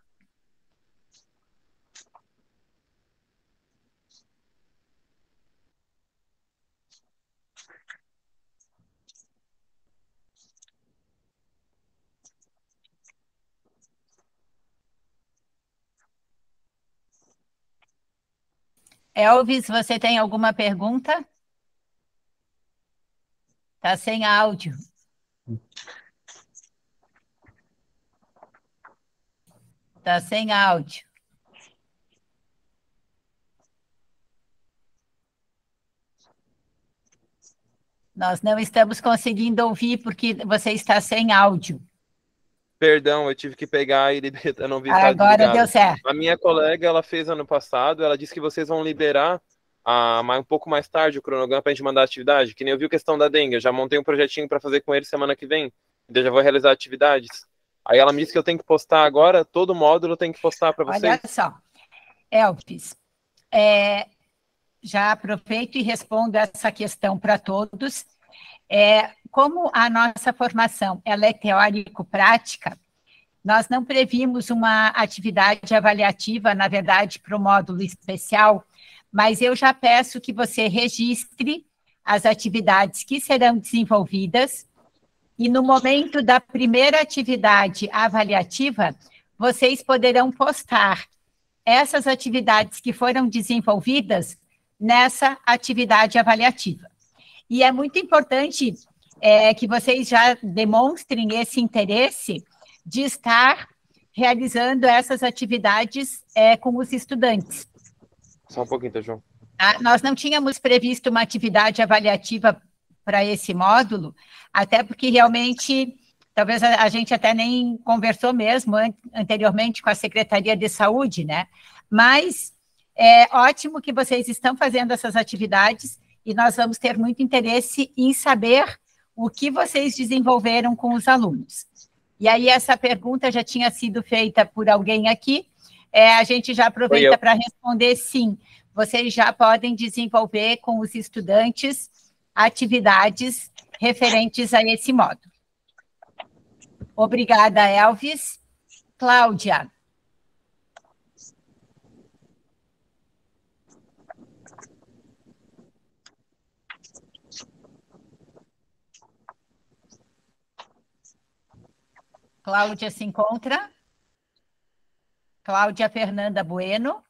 Elvis, você tem alguma pergunta? Está sem áudio. Está sem áudio. Nós não estamos conseguindo ouvir porque você está sem áudio. Perdão, eu tive que pegar e liberar, não vi que Agora desligado. deu certo. A minha colega, ela fez ano passado, ela disse que vocês vão liberar um pouco mais tarde o cronograma para a gente mandar a atividade, que nem eu vi a questão da dengue, eu já montei um projetinho para fazer com ele semana que vem, eu já vou realizar atividades. Aí ela me disse que eu tenho que postar agora, todo módulo eu tenho que postar para vocês. Olha só, Elvis, já aproveito e respondo essa questão para todos. Como a nossa formação ela é teórico-prática, nós não previmos uma atividade avaliativa, na verdade, para o módulo especial, mas eu já peço que você registre as atividades que serão desenvolvidas e no momento da primeira atividade avaliativa, vocês poderão postar essas atividades que foram desenvolvidas nessa atividade avaliativa. E é muito importante que vocês já demonstrem esse interesse de estar realizando essas atividades com os estudantes. Só um pouquinho, tá, João? Nós não tínhamos previsto uma atividade avaliativa para esse módulo, até porque realmente, talvez a gente até nem conversou mesmo anteriormente com a Secretaria de Saúde, né? Mas é ótimo que vocês estão fazendo essas atividades e nós vamos ter muito interesse em saber o que vocês desenvolveram com os alunos. E aí, essa pergunta já tinha sido feita por alguém aqui, a gente já aproveita para responder sim. vocês já podem desenvolver com os estudantes atividades referentes a esse módulo. Obrigada, Elvis. Cláudia. Cláudia se encontra? Cláudia Fernanda Bueno.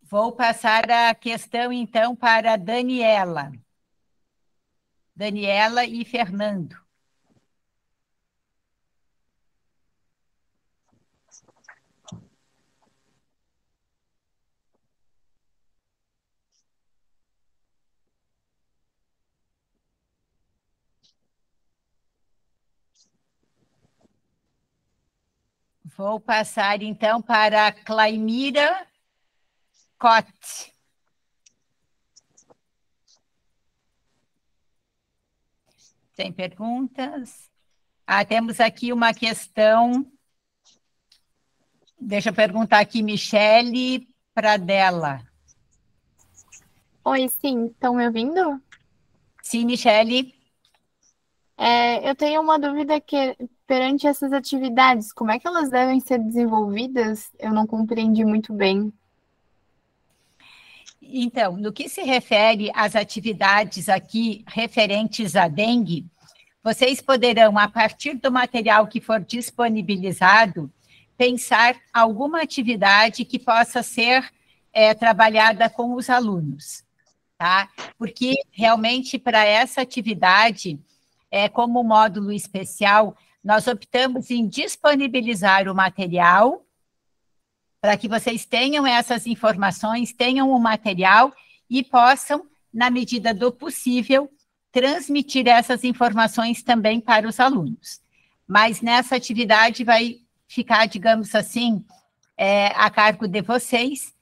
Vou passar a questão, então, para Daniela. Daniela e Fernando. Vou passar, então, para Claimira Cote. Tem perguntas? Temos aqui uma questão. Deixa eu perguntar aqui, Michele Pradella. Oi, sim, estão me ouvindo? Sim, Michele. Eu tenho uma dúvida que, perante essas atividades, como é que elas devem ser desenvolvidas? Eu não compreendi muito bem. Então, no que se refere às atividades aqui referentes à dengue, vocês poderão, a partir do material que for disponibilizado, pensar alguma atividade que possa ser trabalhada com os alunos, tá? Porque, realmente, para essa atividade, como módulo especial, nós optamos em disponibilizar o material para que vocês tenham essas informações, tenham o material e possam, na medida do possível, transmitir essas informações também para os alunos. Mas nessa atividade vai ficar, digamos assim, a cargo de vocês,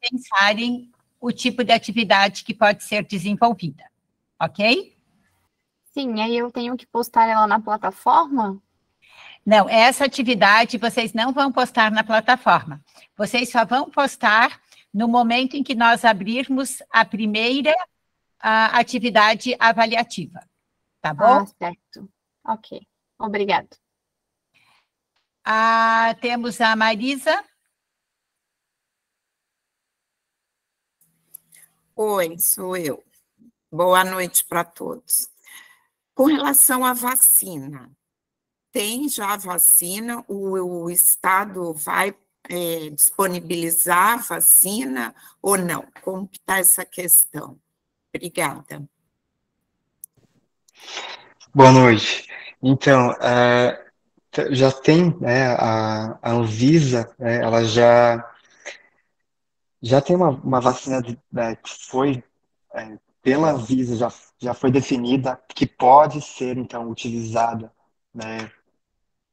pensarem o tipo de atividade que pode ser desenvolvida, ok? Sim, aí eu tenho que postar ela na plataforma? Não, essa atividade vocês não vão postar na plataforma. Vocês só vão postar no momento em que nós abrirmos a primeira atividade avaliativa. Tá bom? Certo. Ok. Obrigada. Temos a Marisa. Oi, sou eu. Boa noite para todos. Com relação à vacina, tem já a vacina? O Estado vai disponibilizar a vacina ou não? Como que está essa questão? Obrigada. Boa noite. Então, já tem, né, a Anvisa, né, ela já tem uma vacina que foi, pela Anvisa, já foi definida, que pode ser, então, utilizada, né,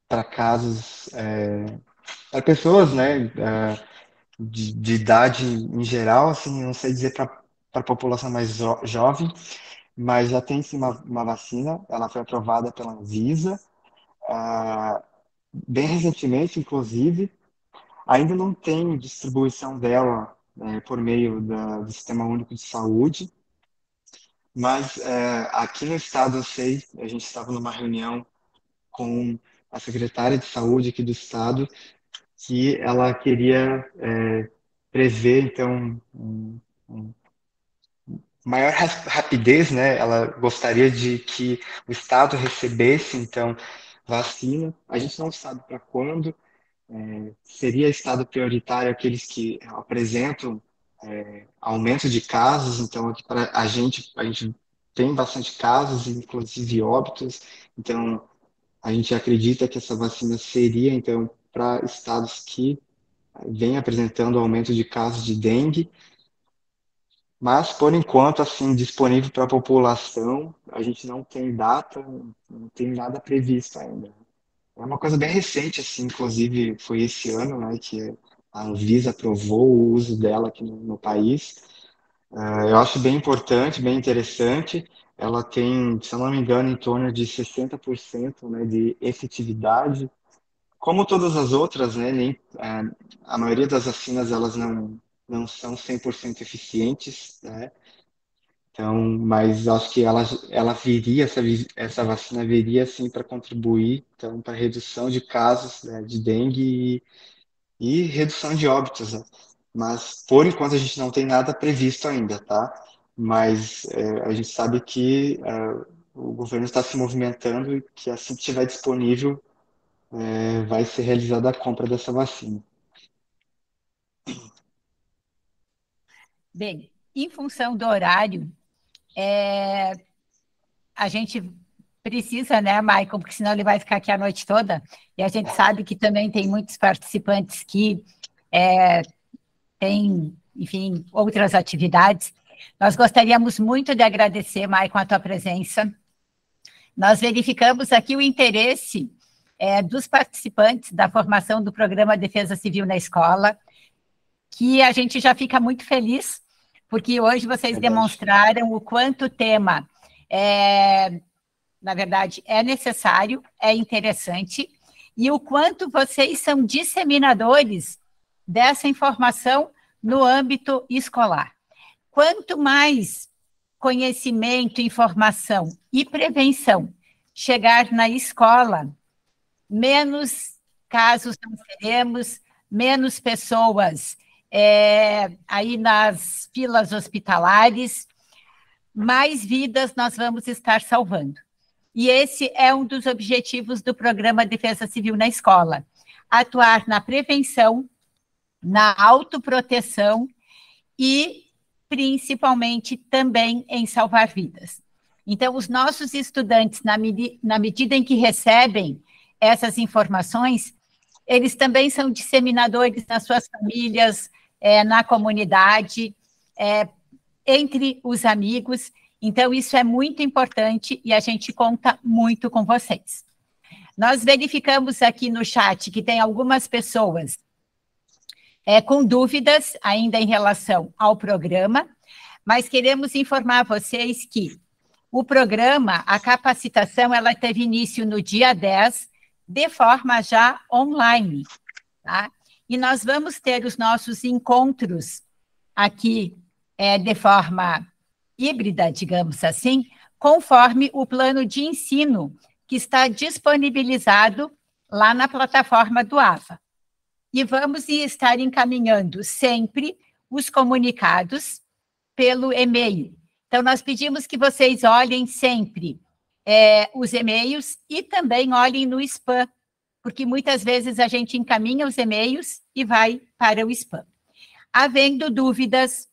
para casos, para pessoas, né, de idade em geral, assim, não sei dizer para a população mais jovem, mas já tem sim uma vacina, ela foi aprovada pela Anvisa, bem recentemente, inclusive. Ainda não tem distribuição dela por meio do Sistema Único de Saúde, mas aqui no estado eu sei, a gente estava numa reunião com a secretária de saúde aqui do estado, que ela queria prever, então, maior rapidez, né? Ela gostaria de que o estado recebesse, então, vacina. A gente não sabe para quando. Seria estado prioritário aqueles que apresentam aumento de casos. Então, aqui para a gente tem bastante casos, inclusive óbitos. Então, a gente acredita que essa vacina seria, então, para estados que vêm apresentando aumento de casos de dengue. Mas, por enquanto, assim, disponível para a população, a gente não tem data, não tem nada previsto ainda. É uma coisa bem recente, assim, inclusive foi esse ano, né, que a Anvisa aprovou o uso dela aqui no país. Eu acho bem importante, bem interessante. ela tem, se eu não me engano, em torno de 60%, né, de efetividade. Como todas as outras, né, a maioria das vacinas elas não são 100% eficientes, né? Então, mas acho que ela viria, essa vacina viria sim para contribuir, então, para redução de casos, né, de dengue e redução de óbitos, né? Mas por enquanto a gente não tem nada previsto ainda, tá? Mas a gente sabe que o governo está se movimentando e que assim que estiver disponível vai ser realizada a compra dessa vacina. Bem, em função do horário, a gente precisa, né, Maicon, porque senão ele vai ficar aqui a noite toda, e a gente sabe que também tem muitos participantes que têm, enfim, outras atividades. Nós gostaríamos muito de agradecer, Maicon, a tua presença. Nós verificamos aqui o interesse dos participantes da formação do Programa Defesa Civil na Escola, que a gente já fica muito feliz, porque hoje vocês demonstraram o quanto o tema, na verdade, é necessário, é interessante, e o quanto vocês são disseminadores dessa informação no âmbito escolar. Quanto mais conhecimento, informação e prevenção chegar na escola, menos casos nós teremos, menos pessoas aí nas filas hospitalares, mais vidas nós vamos estar salvando. E esse é um dos objetivos do Programa Defesa Civil na Escola, atuar na prevenção, na autoproteção e, principalmente, também em salvar vidas. Então, os nossos estudantes, na medida em que recebem essas informações, eles também são disseminadores nas suas famílias, na comunidade, entre os amigos. Então, isso é muito importante e a gente conta muito com vocês. Nós verificamos aqui no chat que tem algumas pessoas com dúvidas ainda em relação ao programa, mas queremos informar vocês que o programa, a capacitação, ela teve início no dia 10, de forma já online, tá? E nós vamos ter os nossos encontros aqui de forma híbrida, digamos assim, conforme o plano de ensino que está disponibilizado lá na plataforma do AVA. E vamos estar encaminhando sempre os comunicados pelo e-mail. Então, nós pedimos que vocês olhem sempre os e-mails e também olhem no spam, porque muitas vezes a gente encaminha os e-mails e vai para o spam. Havendo dúvidas,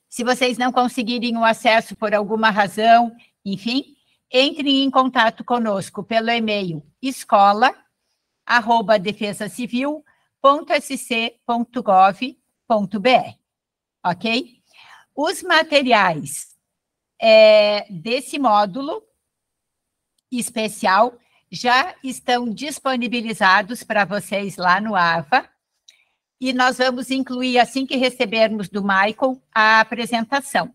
se vocês não conseguirem o acesso por alguma razão, enfim, entrem em contato conosco pelo e-mail escola@defesacivil.sc.gov.br, ok? Os materiais desse módulo especial já estão disponibilizados para vocês lá no AVA, e nós vamos incluir, assim que recebermos do Michael, a apresentação.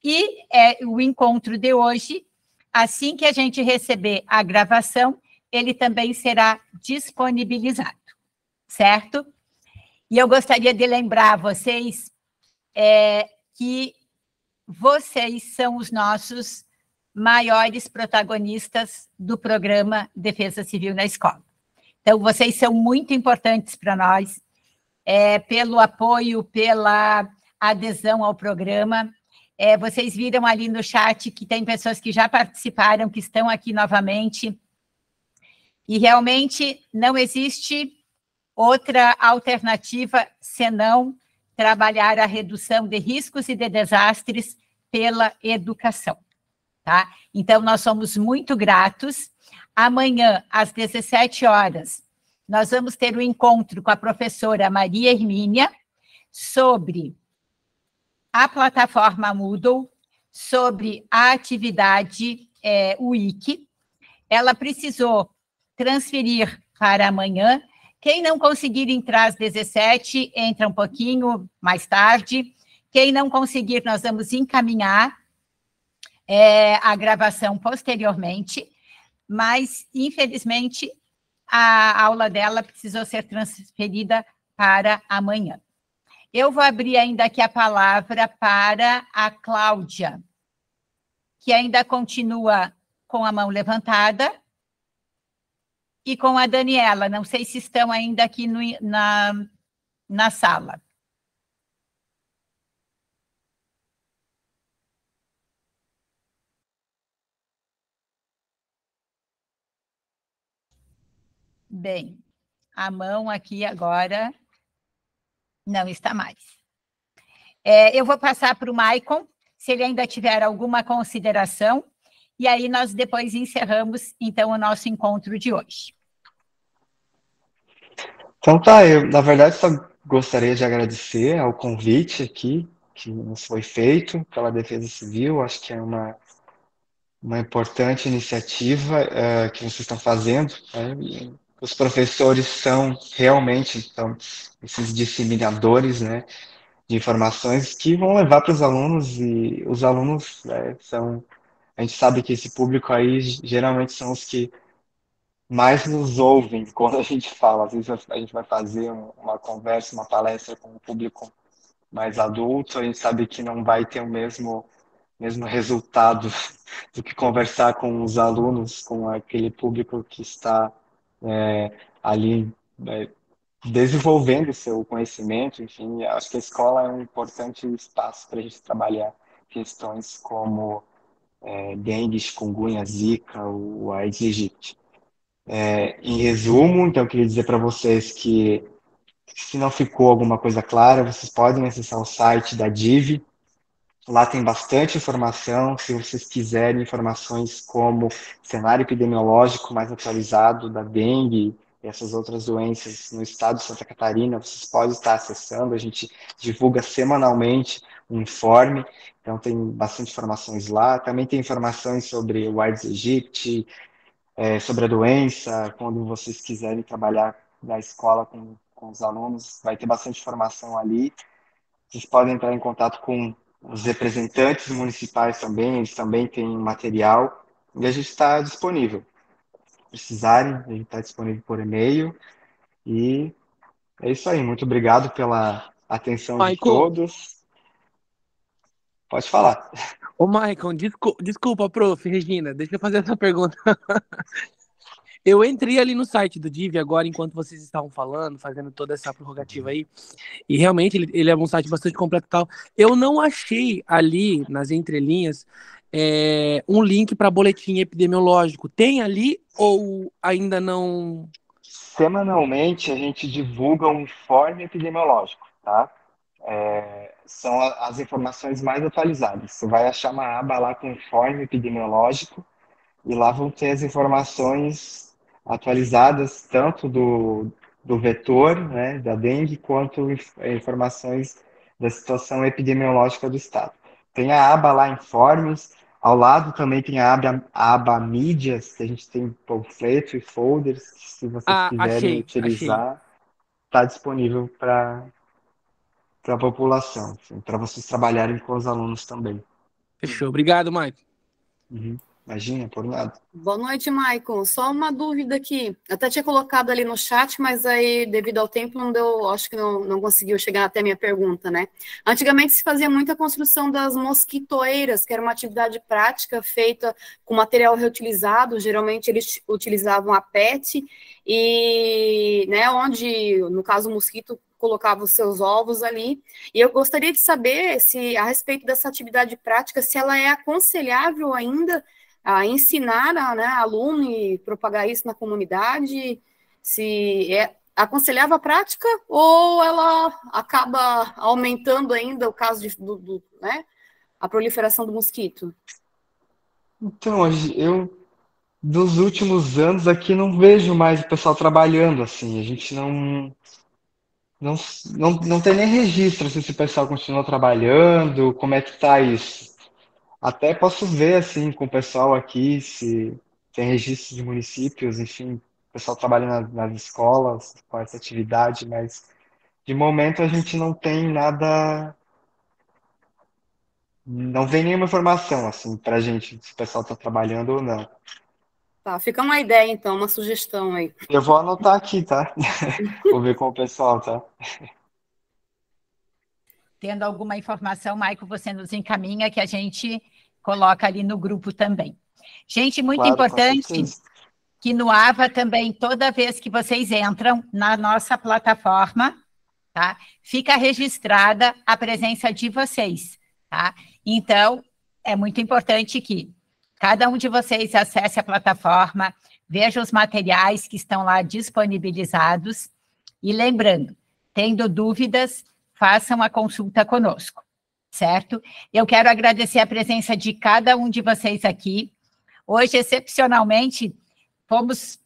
E o encontro de hoje, assim que a gente receber a gravação, ele também será disponibilizado, certo? E eu gostaria de lembrar a vocês que vocês são os nossos maiores protagonistas do programa Defesa Civil na Escola. Então, vocês são muito importantes para nós, pelo apoio, pela adesão ao programa. Vocês viram ali no chat que tem pessoas que já participaram, que estão aqui novamente, e realmente não existe outra alternativa senão trabalhar a redução de riscos e de desastres pela educação, tá? Então, nós somos muito gratos. Amanhã, às 17 horas, nós vamos ter um encontro com a professora Maria Hermínia sobre a plataforma Moodle, sobre a atividade WIC. Ela precisou transferir para amanhã. Quem não conseguir entrar às 17, entra um pouquinho mais tarde. Quem não conseguir, nós vamos encaminhar a gravação posteriormente, mas, infelizmente, a aula dela precisou ser transferida para amanhã. Eu vou abrir ainda aqui a palavra para a Cláudia, que ainda continua com a mão levantada, e com a Daniela. Não sei se estão ainda aqui na sala. Bem, a mão aqui agora não está mais. Eu vou passar para o Maicon, se ele ainda tiver alguma consideração, e aí nós depois encerramos, então, o nosso encontro de hoje. Então tá, eu na verdade só gostaria de agradecer ao convite aqui, que nos foi feito pela Defesa Civil. Acho que é uma importante iniciativa que vocês estão fazendo, né? E os professores são realmente então, esses disseminadores, né, de informações que vão levar para os alunos, e os alunos, né, a gente sabe que esse público aí geralmente são os que mais nos ouvem quando a gente fala. Às vezes a gente vai fazer uma conversa, uma palestra com um público mais adulto, a gente sabe que não vai ter o mesmo resultado do que conversar com os alunos, com aquele público que está ali desenvolvendo seu conhecimento. Enfim, acho que a escola é um importante espaço para a gente trabalhar questões como dengue, chikungunya, zika, o Aedes aegypti. Em resumo, então, eu queria dizer para vocês que, se não ficou alguma coisa clara, vocês podem acessar o site da DIV. Lá tem bastante informação. Se vocês quiserem informações como cenário epidemiológico mais atualizado da dengue e essas outras doenças no estado de Santa Catarina, vocês podem estar acessando. A gente divulga semanalmente um informe, então tem bastante informações lá. Também tem informações sobre o Aedes aegypti, sobre a doença. Quando vocês quiserem trabalhar na escola com os alunos, vai ter bastante informação ali. Vocês podem entrar em contato com os representantes municipais também, eles também têm material, e a gente está disponível. Se precisarem, a gente está disponível por e-mail, e é isso aí. Muito obrigado pela atenção de todos. Pode falar. Ô, Maicon, desculpa, prof. Regina, deixa eu fazer essa pergunta. Eu entrei ali no site do DIV agora, enquanto vocês estavam falando, fazendo toda essa prerrogativa aí, e realmente ele é um site bastante completo e tal. Eu não achei ali, nas entrelinhas, um link para boletim epidemiológico. Tem ali ou ainda não? Semanalmente a gente divulga um informe epidemiológico, tá? São as informações mais atualizadas. Você vai achar uma aba lá com informe epidemiológico, e lá vão ter as informações atualizadas, tanto do vetor, né, da dengue, quanto informações da situação epidemiológica do estado. Tem a aba lá, informes. Ao lado também tem a aba mídias, que a gente tem panfleto e folders, que, se vocês quiserem utilizar, está disponível para a população, para vocês trabalharem com os alunos também. Fechou. Obrigado, Maicon. Imagina, por nada. Boa noite, Maicon. Só uma dúvida aqui. Eu até tinha colocado ali no chat, mas aí, devido ao tempo, não deu, acho que não conseguiu chegar até a minha pergunta, né? Antigamente se fazia muita construção das mosquitoeiras, que era uma atividade prática feita com material reutilizado. Geralmente eles utilizavam a PET, e, né, onde, no caso, o mosquito colocava os seus ovos ali. E eu gostaria de saber se, a respeito dessa atividade prática, se ela é aconselhável ainda a ensinar aluno e propagar isso na comunidade, se é aconselhável a prática ou ela acaba aumentando ainda o caso né, a proliferação do mosquito? Então, eu, dos últimos anos aqui, não vejo mais o pessoal trabalhando assim. A gente não tem nem registro se esse pessoal continua trabalhando, como é que tá isso. Até posso ver, assim, com o pessoal aqui, se tem registro de municípios, enfim, o pessoal trabalha nas escolas com essa atividade, mas de momento a gente não tem nada não vem nenhuma informação, assim, pra gente, se o pessoal está trabalhando ou não. Tá, fica uma ideia, então, uma sugestão aí. Eu vou anotar aqui, tá? Vou ver com o pessoal, tá? Tendo alguma informação, Maico, você nos encaminha que a gente coloca ali no grupo também. Gente, muito Claro, com importante certeza. que no AVA também, toda vez que vocês entram na nossa plataforma, tá? Fica registrada a presença de vocês, tá? Então, é muito importante que cada um de vocês acesse a plataforma, veja os materiais que estão lá disponibilizados e lembrando, tendo dúvidas, façam a consulta conosco, certo? Eu quero agradecer a presença de cada um de vocês aqui. Hoje, excepcionalmente, fomos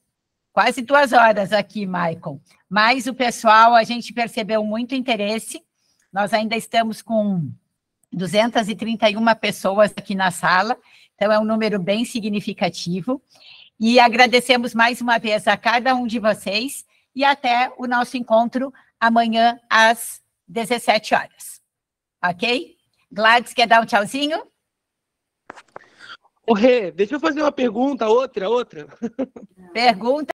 quase 2 horas aqui, Maicon. Mas o pessoal, a gente percebeu muito interesse. Nós ainda estamos com 231 pessoas aqui na sala, então é um número bem significativo. E agradecemos mais uma vez a cada um de vocês e até o nosso encontro amanhã às 17 horas. Ok? Gladys, quer dar um tchauzinho? Ô, Rê, deixa eu fazer uma pergunta, outra. Pergunta.